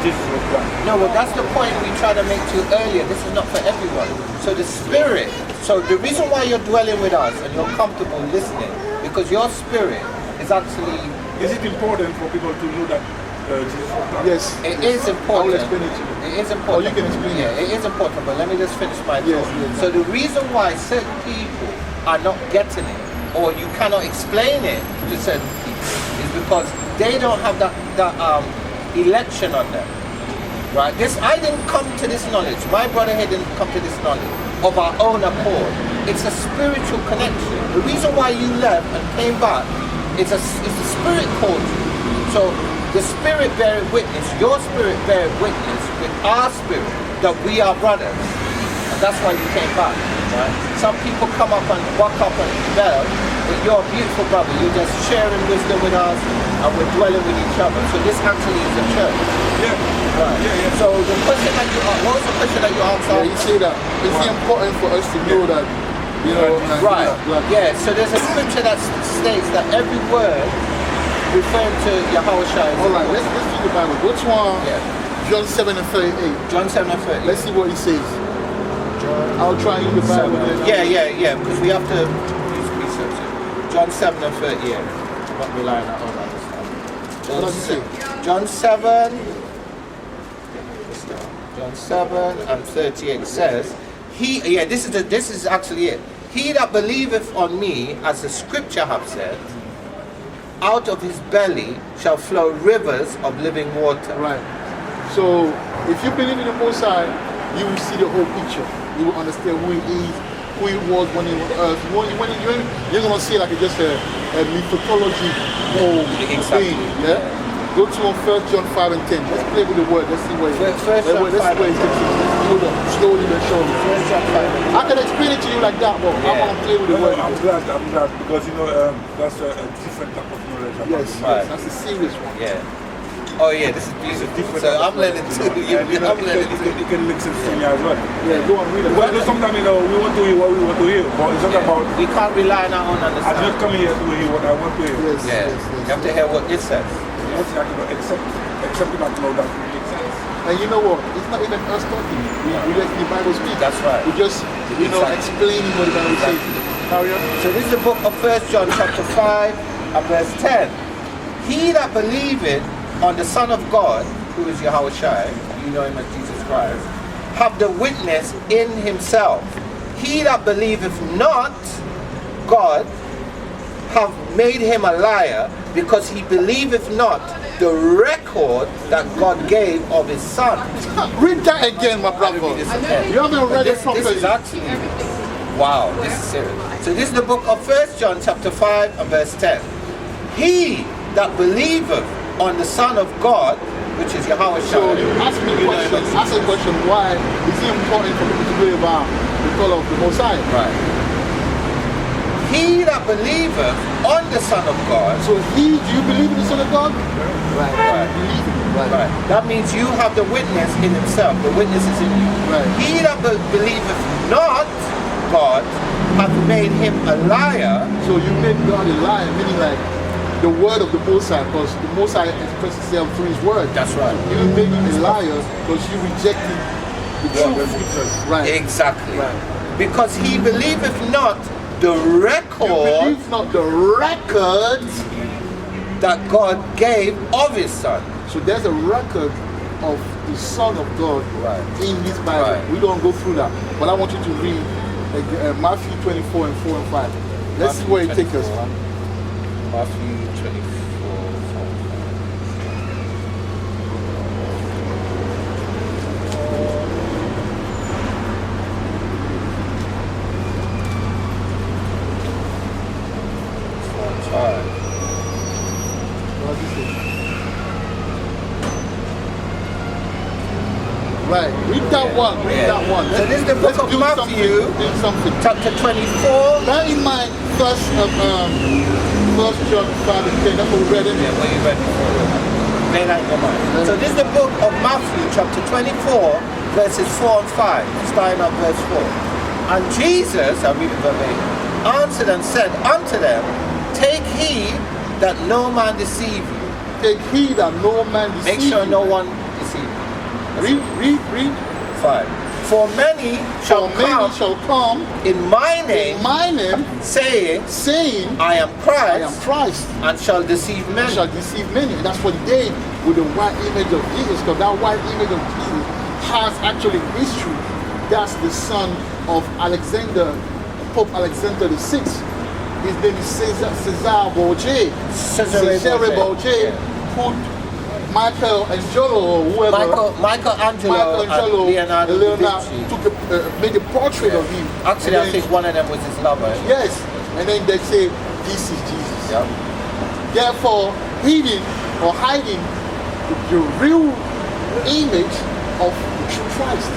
Jesus was black? No, well that's the point we tried to make to you earlier. This is not for everyone. So the spirit, so the reason why you're dwelling with us and you're comfortable listening, because your spirit is actually... Is it important for people to know that Jesus was black? Yes. It is important. I will explain it to you. It is important. Oh, you can explain it. It is important, but let me just finish my thought. Yes. So the reason why certain people are not getting it, or you cannot explain it to certain people, is because they don't have that election on them. Right? I didn't come to this knowledge. My brother here didn't come to this knowledge of our own accord. It's a spiritual connection. The reason why you left and came back, it's the spirit called you. So the spirit bear witness, your spirit bear witness with our spirit that we are brothers. And that's why you came back. Right? Some people come up and walk up and rebel, but you're a beautiful brother. You're just sharing wisdom with us and we're dwelling with each other. So this actually is a church. Yeah. Right. Yeah. So the question that you asked, what was the question that you asked? Yeah, you see that. It's important for us to know that, you know. Right. Yeah. So there's a scripture that states that every word referring to Yahushua. Alright, let's read the Bible. Go to John 7 and 38. John 7 and 38. Let's see what he says. I'll try and read the Bible. Yeah, because we have to use research it. John 7 and 38. I'm not relying on other stuff. What does it say? John 7 and 38 says, this is actually it. He that believeth on me, as the scripture have said, out of his belly shall flow rivers of living water. Right. So, if you believe in the Most High, you will see the whole picture. You will understand who he is, who he was when he was on earth. You're going to see like just a mythology whole thing. Yeah? Go to 1 John 5 and 10. Let's play with the word. Let's see where it is. Slowly but surely. I can explain it to you like that, but I want to play with the word. I'm glad because that's a different type of knowledge. Yes, that's a serious one. Yeah. Oh yeah, this is beautiful. So I'm learning too. I'm learning too. You can make sense to me as well. Yeah, go on, read it. Well, sometimes we want to hear what we want to hear, but it's not about. We can't rely on our own I'm understanding. just coming here to hear what I want to hear. Yes. You have to hear what it says. You have to accept it, know that it makes sense. And you know what? It's not even us talking. We let the Bible speak. That's right. We just, explaining what the Bible says. Carry on. So this is the book of 1 John chapter 5 and verse 10. He that believeth on the Son of God, who is Yahushua, you know him as Jesus Christ, have the witness in himself. He that believeth not God have made him a liar, because he believeth not the record that God gave of his Son. Read that again, my brother. You haven't read it properly. This is actually, wow, this is serious. So this is the book of 1 John chapter 5 and verse 10. He that believeth on the Son of God, which is Yahweh So Shai. ask me a question. Ask a question. Why is it important for people to believe the call of the Most High? Right. He that believeth on the Son of God. So do you believe in the Son of God? Right. Right. You believe it. Right. Right. That means you have the witness in himself. The witness is in you. Right. He that believeth not God hath made him a liar. So you made God a liar, meaning like the word of the Most High, because the Most High expresses himself through his word. That's right. You made him a liar because you rejected the truth. Right. Exactly. Right. Because he believeth not the You record believe not the record. that God gave of his Son. So there's a record of the Son of God in this Bible. Right. We don't go through that. But I want you to read Matthew 24 and 4 and 5. Let's see where it takes us. Matthew 24. Right, read that one, read that one. So this is the book of Matthew, chapter 24. Bear in mind, first John 5 and 10, that's what we read in Yeah, there. what you read before. Bear that in your mind. So this is the book of Matthew, chapter 24, verses 4 and 5, starting at verse 4. And Jesus, I read it verbatim, answered and said unto them, take heed that no man deceive you. Take heed that no man deceive Make sure you. no one deceive you. Read. 5. For many shall come in my name, saying, I am Christ, and shall deceive many. Shall deceive many. And that's what he did with the white image of Jesus, because that white image of Jesus has actually history. That's the son of Alexander, Pope Alexander VI. His name is Cesare Borgia. Cesare Borgia put Michelangelo or whoever. Michelangelo and Leonardo made a portrait of him. Actually, I think one of them was his lover. Yes, and then they say, this is Jesus. Yep. Therefore, hiding the real image of the true Christ.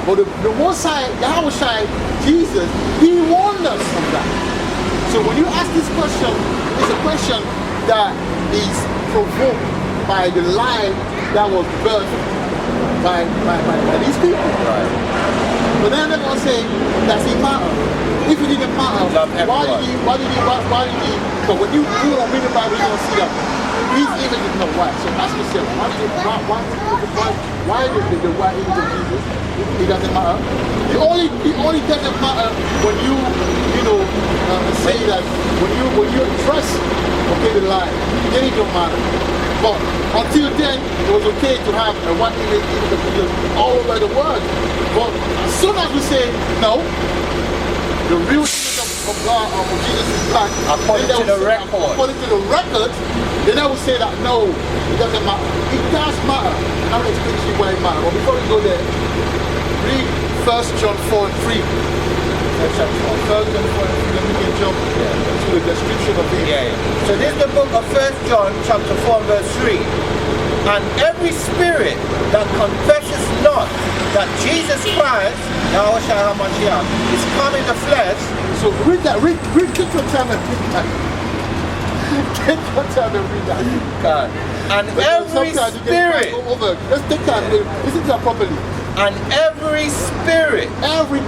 But the Most High, Yahweh Shai, Jesus, he warned us from that. So when you ask this question, it's a question that is provoked by the lie that was birthed by these people. Right. But then they're going to say, does it matter? If it didn't matter, why did he? So when you read the Bible, you're going to see that his image is not white. So ask yourself, why did the white image of Jesus? It doesn't matter. It only doesn't matter when you say that when you address the lie, then it don't matter. But until then, it was okay to have a white image of Jesus all over the world. But as soon as we say no, the real image of God of Jesus is black. According to the record, then I would say that no, it doesn't matter. It does matter. I'm going to explain to you why it matters. But before we go there, read 1 John 4 and 3. 1 John 4 and 3, then we can jump to the description of it. So this is the book of 1 John chapter 4 verse 3. And every spirit that confesses not that Jesus Christ, Yahweh Shai HaMashiach, is come in the flesh. So read that, take your time and read that. Take your time and read that. God. And every spirit. Let's take time, listen to that properly. And every spirit,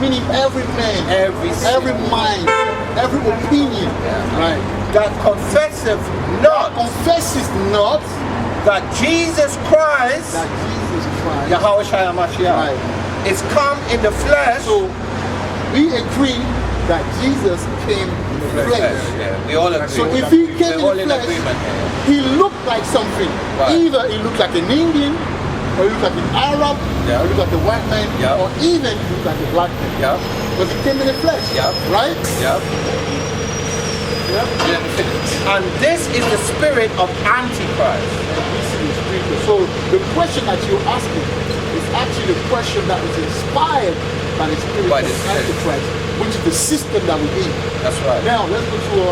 meaning every man, every mind, every opinion, right? that confesses not that Jesus Christ, Yahweh Shai HaMashiach, is come in the flesh. So we agree that Jesus came in the flesh. Yeah, we all agree. So if he came in the flesh, he looked like something. Right. Either he looked like an Indian, or you look at the Arab, or you look at the white man, or even you look at the black man. Yeah. Because he came in the flesh. Yeah. Right? Yeah. And this is the spirit of Antichrist. So the question that you're asking is actually the question that is inspired by the spirit of Antichrist, which is the system that we're in. That's right. Now let's go to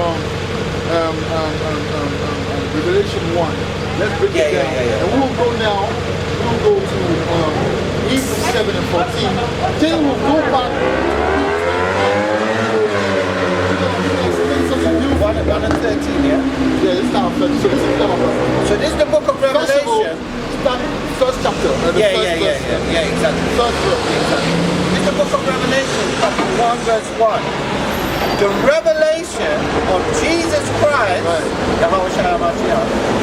Revelation 1. Let's break it down. And we'll go now. We'll go to Hebrews 7 and 14. Then we'll go back. 1 and 13, yeah? Yeah, it's not 13. So this is the book of Revelation. First chapter. Yeah, exactly. First verse. Exactly. This is the book of Revelation, chapter 1, verse 1. The revelation of Jesus Christ,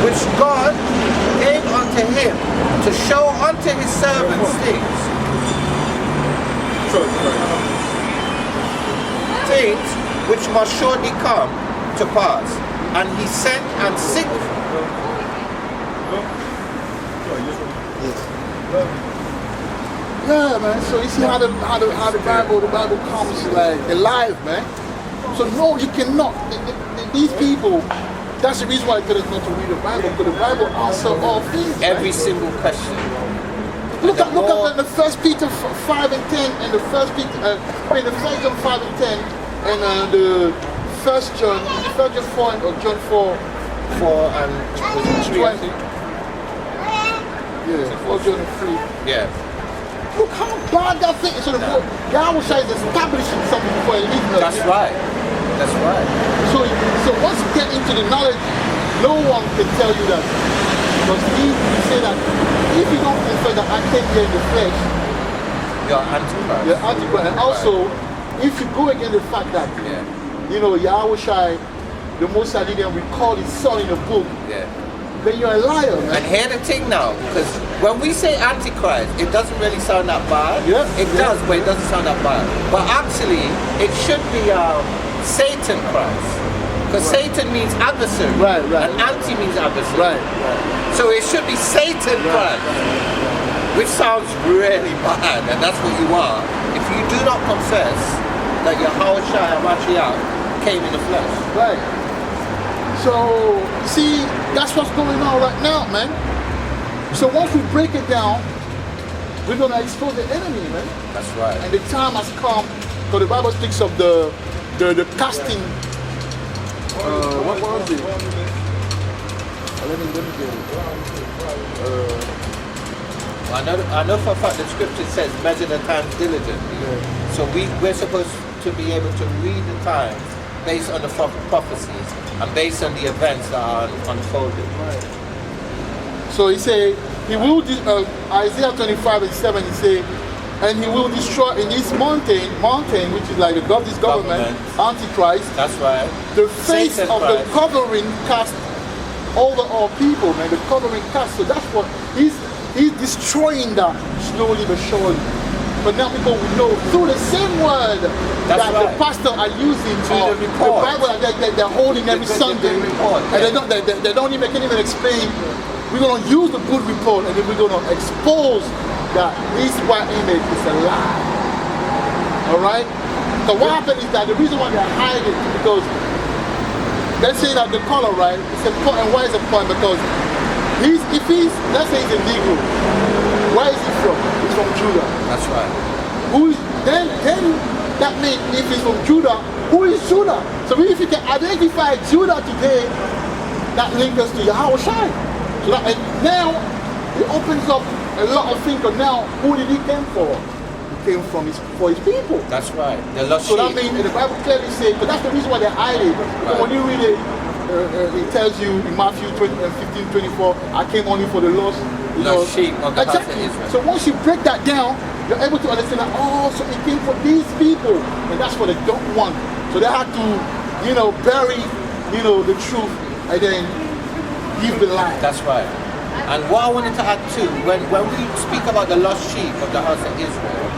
which God gave unto him to show unto his servants things which must surely come to pass. And he sent and Yeah, man. So you see how the Bible comes like alive, man. So no, you cannot. These people. That's the reason why I couldn't not to read the Bible, because the Bible answers all things. Every single question. Look at the 1 Peter 5 and 10, and the 1 John 5 and 10, and the 1 John 4 or John 4 and 3. Yeah, 4 John 3. Yeah. Look how bad that thing is. So the God is establishing something before he leaves us. That's right. That's right. So once you get into the knowledge, no one can tell you that. Because he say that if you don't confess that I came here in the flesh, you're Antichrist. You're Antichrist. And also, if you go against the fact that, you know, Yahweh Shai, the Most High didn't recall his son in the book, then you're a liar, man. And hear the thing now, because when we say Antichrist, it doesn't really sound that bad. It does, but it doesn't sound that bad. But actually, it should be Satan Christ. Because Satan means adversary. Right. And anti means adversary. Right. So it should be Satan Christ. Which sounds really bad, and that's what you are. If you do not confess that Yahweh Shai Hamashiach came in the flesh. Right. So, see, that's what's going on right now, man. So once we break it down, we're going to expose the enemy, man. That's right. And the time has come, because the Bible speaks of the casting. What was it? Let me get it. I know for a fact the scripture says measure the times diligently. So we're supposed to be able to read the times based on the prophecies and based on the events that are unfolding. Right. So he say he will Isaiah 25 and 7 he say, and he will destroy in this mountain which is like this government, Antichrist. That's right. The face Satan of Christ. the covering cast over all people, man. The covering cast. So that's what he's destroying that slowly but surely. But now people will know through the same word that the pastor are using to the Bible that they're holding every Sunday, and they don't even explain. We're going to use the good report, and then we're going to expose that this white image is a lie. All right. So what happened is that the reason why they're hiding is because let's say that the color, right? It's important. Why is it important? Because let's say he's a Negro. Where is he from? He's from Judah. That's right. Then that means if he's from Judah, who is Judah? So if you can identify Judah today, that links us to Yahweh Shai. So that, and now it opens up a lot of things. Because now, who did he come for? He came for his people. That's right. The lost so sheep. That means the Bible clearly says, but that's the reason why they're hiding. Right. When you read it, it tells you in Matthew 15:24, I came only for the lost sheep of the house of Israel. So once you break that down, you're able to understand that, so it came for these people. And that's what they don't want. So they have to, bury, the truth and then give the lie. That's right. And what I wanted to add too, when we speak about the lost sheep of the house of Israel,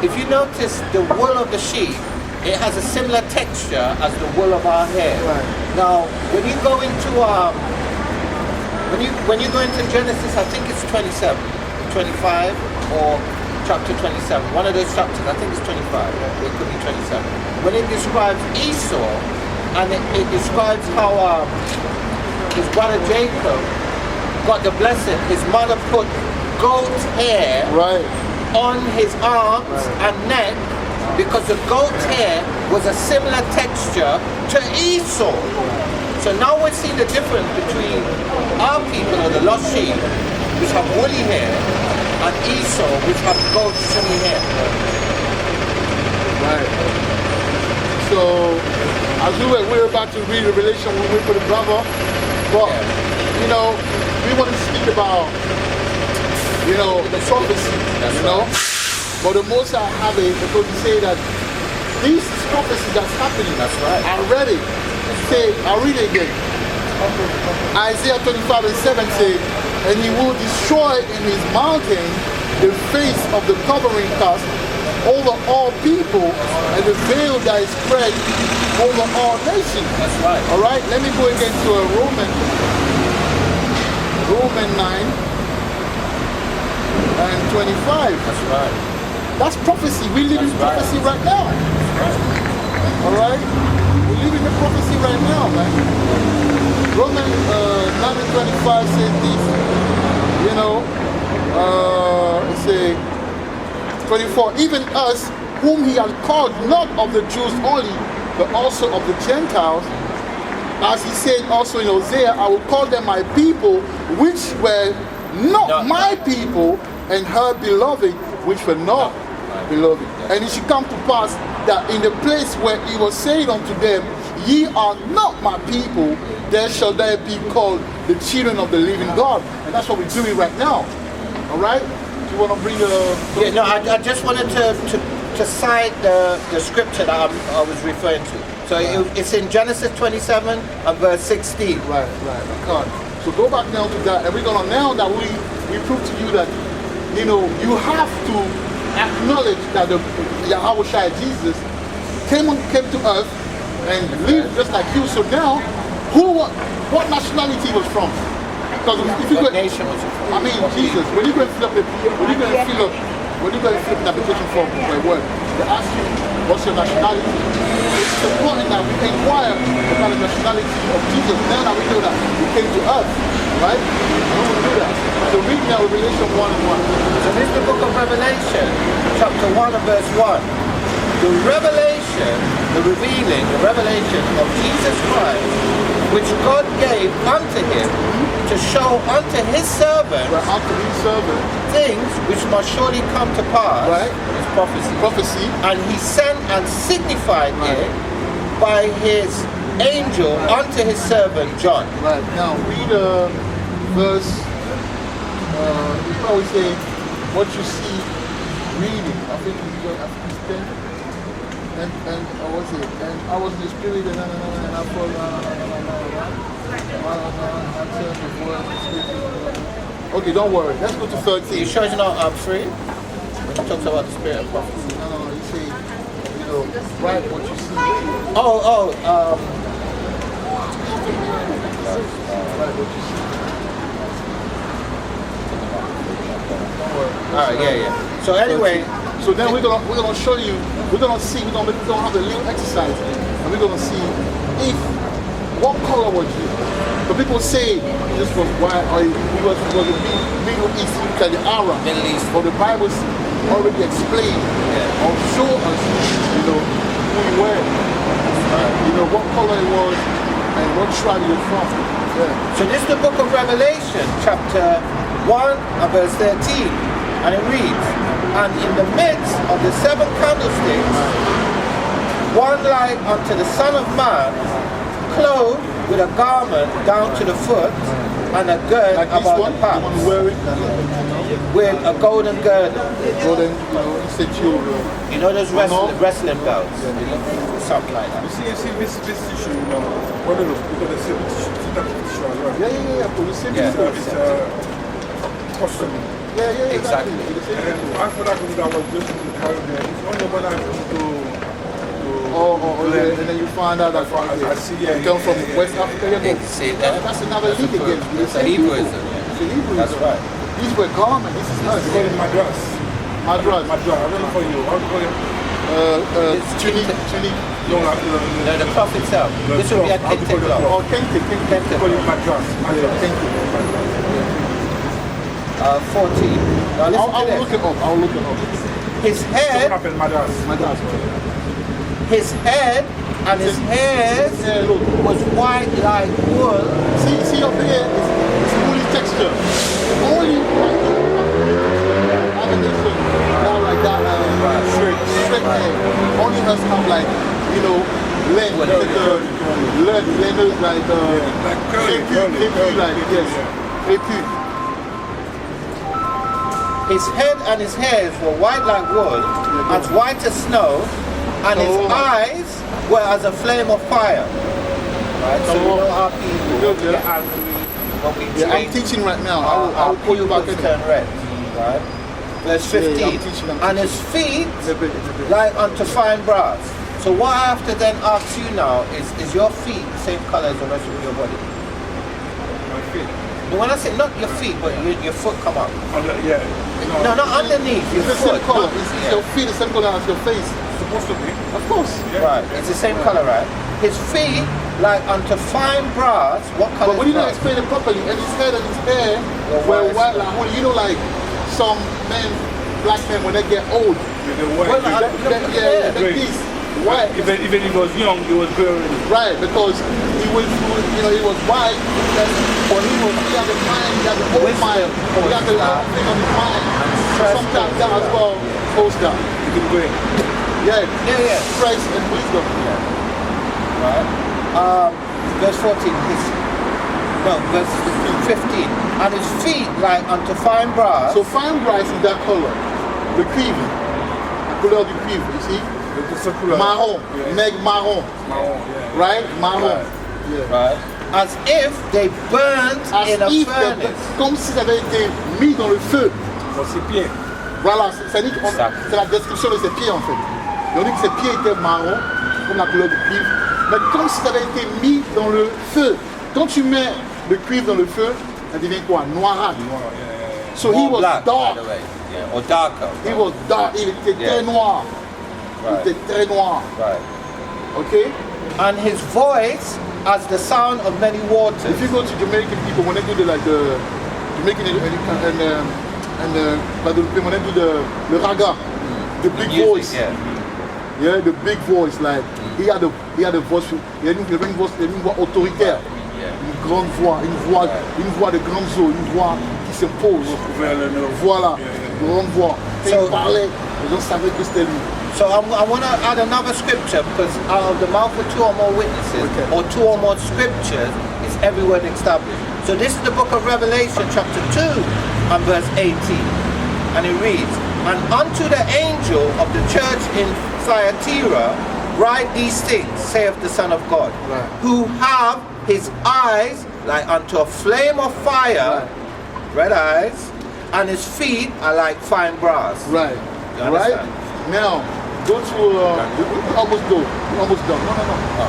if you notice the wool of the sheep, it has a similar texture as the wool of our hair. Right. Now, when you go into when you go into Genesis, I think it's 27. 25 or chapter 27. One of those chapters, I think it's 25, it could be 27. When it describes Esau, and it describes how his brother Jacob got the blessing. His mother put goat hair on his arms and neck because the goat hair was a similar texture to Esau. So now we're seeing the difference between our people, or the lost sheep, which have woolly hair, and Esau, which have goat stringy hair. Right. So, as we're about to read the relation with the brother, but you know, we want to speak about, you know, the prophecy, you know. But the most I have it because you say that these prophecy that's happening. That's right. I read it. Say, I'll read it again. Isaiah 25:7 says, and he will destroy in his mountain the face of the covering cast over all people, and the veil that is spread over all nations. That's right. All right, let me go again to a Roman 9 and 25. That's right. That's prophecy. We live in prophecy right now. All right, we live in the prophecy right now, man. Romans 9 and 25 says this. You know, it says 24. Even us, whom he had called not of the Jews only, but also of the Gentiles, as he said also in Hosea, I will call them my people, which were not my people, and her beloved, which were not beloved. And it should come to pass that in the place where he was saying unto them, ye are not my people, there shall they be called the children of the living God. And that's what we're doing right now. All right? You want to bring yeah, no, I just wanted to cite the scripture that I was referring to. So it's in Genesis 27 and verse 16. Right. God. So go back now to that, and we're gonna now that we prove to you that, you know, you have to acknowledge that the Yahweh Shai Jesus came to earth and lived just like you. So now, what nationality he was from? Because if you what nation was it from? I mean, Jesus, when you go and fill up an application form for a work, they ask you, what's your nationality? It's important that we inquire about the nationality of Jesus now that we know that he came to earth, right? We will do that. So read now Revelation 1 and 1. So this is the book of Revelation, chapter 1 and verse 1. The revelation, the revelation of Jesus Christ, which God gave unto him to show unto his servant things which must surely come to pass. Right. It's prophecy. Prophecy. And he sent and signified it by his angel unto his servant John. Right. Now read verse, you probably say what you see reading. I think it's 10. And what's it? And I was in the spirit and I thought, okay, don't worry. Let's go to 13. You sure it's not 3? When he talks about the spirit of prophecy. No, you say, you know, write what you see. Write what you see. Don't worry. Alright, yeah. So anyway, so then we're gonna show you, we're gonna have a little exercise, and we're gonna see if what color was you. So people say this was white, or he was a Middle East, like the Arab. Middle East. But the Bible already explained or show us, you know, who he was, you know, what color he was, and what tribe he was from. Yeah. So this is the book of Revelation, chapter 1 and verse 13, and it reads, and in the midst of the 7 candlesticks, one like unto the Son of Man, clothed with a garment down to the foot, and a gird like about the paps, with a golden girdle. Golden, you know, you know those wrestling belts? Something like that. You see this issue, you know, one of those, because the same issue as well. Yeah, but the same It's custom. Yeah, exactly. And I thought I could do that was just in the Caribbean. It's only when I come to and then you find out that I see, you come from West Africa. See that? That's another league again. It's a Hebrewism. It's a Hebrewism. That's right. These were garments. This is us. They call it madras. Madras. Madras. I don't know for you. How do you call it? Tunic. No, No, the cloth itself. This would be a kente cloth. Oh, kente. They call it madras. Kente. 14. Now listen I'll to look it up. I'll look it up. this. His head, Madras. Madras. his head and his hairs Yeah, look. was white like wool. See up here, it's woolly texture. Only white. Now like that, straight hair. Only us have like, you know, lead, like curly, like yes, épu. His head and his hairs were white like wool, as white as snow, and his eyes were as a flame of fire. Right, so you know how people get angry when we Yeah, I'm teaching right now. I'll pull you back in. turn red. Right? Verse 15. Yeah, I'm teaching. And his feet like unto fine brass. So what I have to then ask you now is your feet the same color as the rest of your body? My feet. But when I say not your feet, but your foot come up. Yeah. No, not underneath. Your It's the foot. same color. not- It's yeah. your feet the same color as your face. Supposed to be. Of course. Yeah. Right, it's the same color, right? His feet like unto fine brass. What color? But when you don't brass? explain it properly, and his head and his hair Well, were white like wool. You know, like some men, black men, when they get old, The white. Well, yeah, like this, white. Even if he was young, he was gray already. Right, because he went through, you know, he was white, but he had the mind, he had the old mind, he had the thing on his mind. Sometimes that as well goes down. He could gray. Yeah, Yeah. Christ and wisdom. Right. Verse 14. Verse 15. And his feet like unto fine brass. So fine brass is that color, the cuivre, la couleur du cuivre, you see? Marron, Yeah. neg marron, Marron, yeah. right? Marron. Right. Yeah. Right. As if they burnt As in a if furnace. comme si ça avait été mis dans le feu. Pour ses pieds. Voilà, c'est la description de ses pieds en fait. Et on dit que ses pieds étaient marrons, comme la couleur du cuivre, mais comme si ça avait été mis dans le feu. Quand tu mets le cuivre dans le feu, ça devient quoi? Noirâtre. So he More was black, dark. by the way. Yeah. Or darker. He was dark. Il était très noir. Right. Il était très noir. Right. Okay? And his voice as the sound of many waters. If you go to Jamaican people, when they do the Jamaican and Guadeloupe, when they do the raga, the big Music, voice. yeah. Yeah, the big voice, like he had a voice, il avait une voix autoritaire, une grande voix, une voix de grandes eaux, une voix qui s'impose. Voilà, grande voix. Et il parlait, les gens savaient que c'était lui. So I want to add another scripture because out of the mouth of two or more witnesses or two or more scriptures is every word established. So this is the book of Revelation chapter 2 and verse 18. And it reads, and unto the angel of the church in Thyatira write these things, saith the Son of God, Right. who have his eyes like unto a flame of fire, red eyes, and his feet are like fine brass. Right, You right? understand? Now, go to, we almost done. No.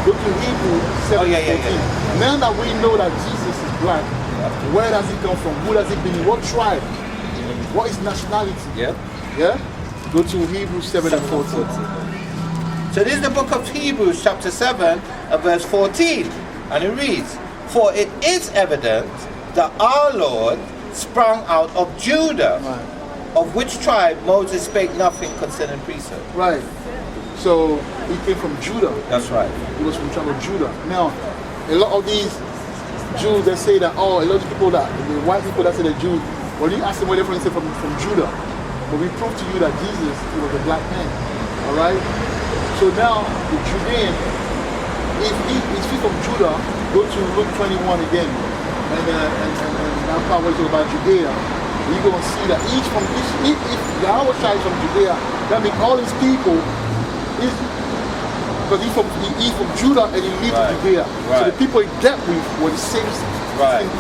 Go to Hebrew 7:14. yeah. Now that we know that Jesus is black, where does he come from? Who does he belong? What tribe? What is nationality? Yep. Yeah? Go to Hebrews 7:14. So this is the book of Hebrews chapter 7 and verse 14. And it reads, for it is evident that our Lord sprang out of Judah, Right. of which tribe Moses spake nothing concerning priesthood. Right. So he came from Judah. That's right. He was from the tribe of Judah. Now, a lot of these Jews, they say that, a lot of people the white people that say they're Jews, when you ask them where they're from, they say from Judah. But we prove to you that Jesus, he was a black man. All right? So now, the Judean, if he's from Judah, go to Luke 21 again. And that part where it's about Judea. You're going to see that if Yahweh is from Judea, that means all his people, because he's from Judah and he lives in Judea. So the people he dealt with were the same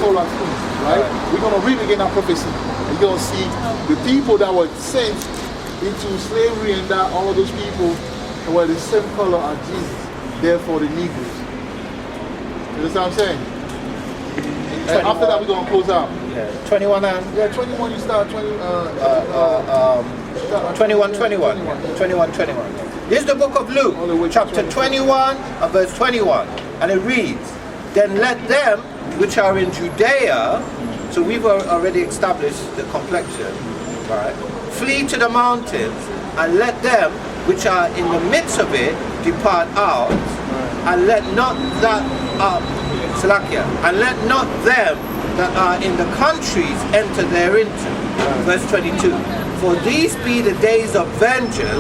color things, right? We're going to read again that prophecy. And you're going to see the people that were sent into slavery and that all of those people were the same color as Jesus. Therefore the Negroes. You understand what I'm saying? And after that we're going to close out. Yeah, 21 and Yeah, 21 you start, 21. 21. This is the book of Luke, chapter 21 and verse 21. And it reads, then let them which are in Judea, so we've already established the complexion, right? Flee to the mountains, and let them which are in the midst of it depart out, and let not that Salakia, and let not them that are in the countries enter thereinto. Verse 22. For these be the days of vengeance,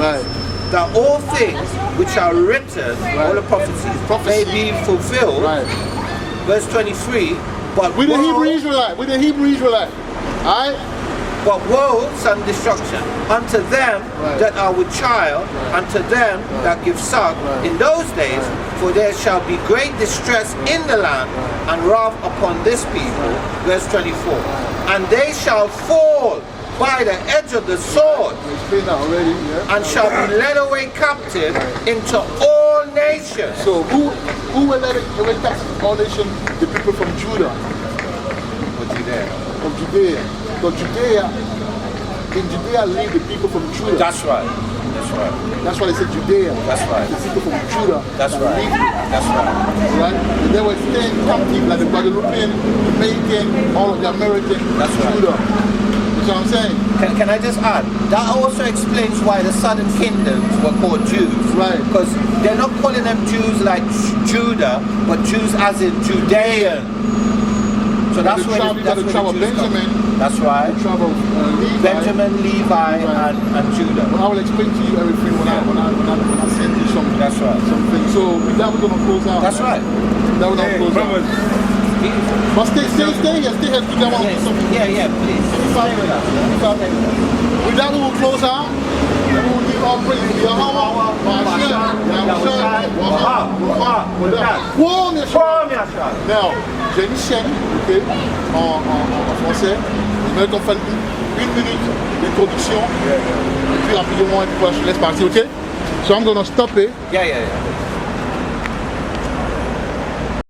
that all things which are written, all the prophecies, may be fulfilled. Verse 23. But with the Hebrew Israelite, alright? But woe and destruction unto them that are with child, unto them that give suck in those days, for there shall be great distress in the land, and wrath upon this people. Verse 24. And they shall fall by the edge of the sword, and shall be led away captive into all nations. So who will let away captive all nations? The people from Judah. From Judea. Because in Judea live the people from Judah. That's right. That's why they said Judea. That's right. The people from Judah. That's right. That's right. Right? And they were staying captive like the Guadeloupe-Learning, Jamaican, all of the American. That's right. Judah. You know what I'm saying? Can I just add? That also explains why the southern kingdoms were called Jews. Right. Because they're not calling them Jews like Judah, but Jews as in Judean. So that's where the tribe of Benjamin. That's right. The tribe of Levi. Benjamin, Levi, and Judah. Well, I will explain to you everything when I send you something. That's right. Something. So with that we're gonna close out. That's right. That we're gonna close out. But stay here. Stay here. Do that one. Yeah, please. Stay with us. With that we will close out. And we will give all praise to Yahweh, Now, j'ai une chaîne, ok, en français. Je vais qu'on fasse une minute d'introduction. Et puis rapidement, je laisse partir, ok? So I'm gonna stop it. Yeah.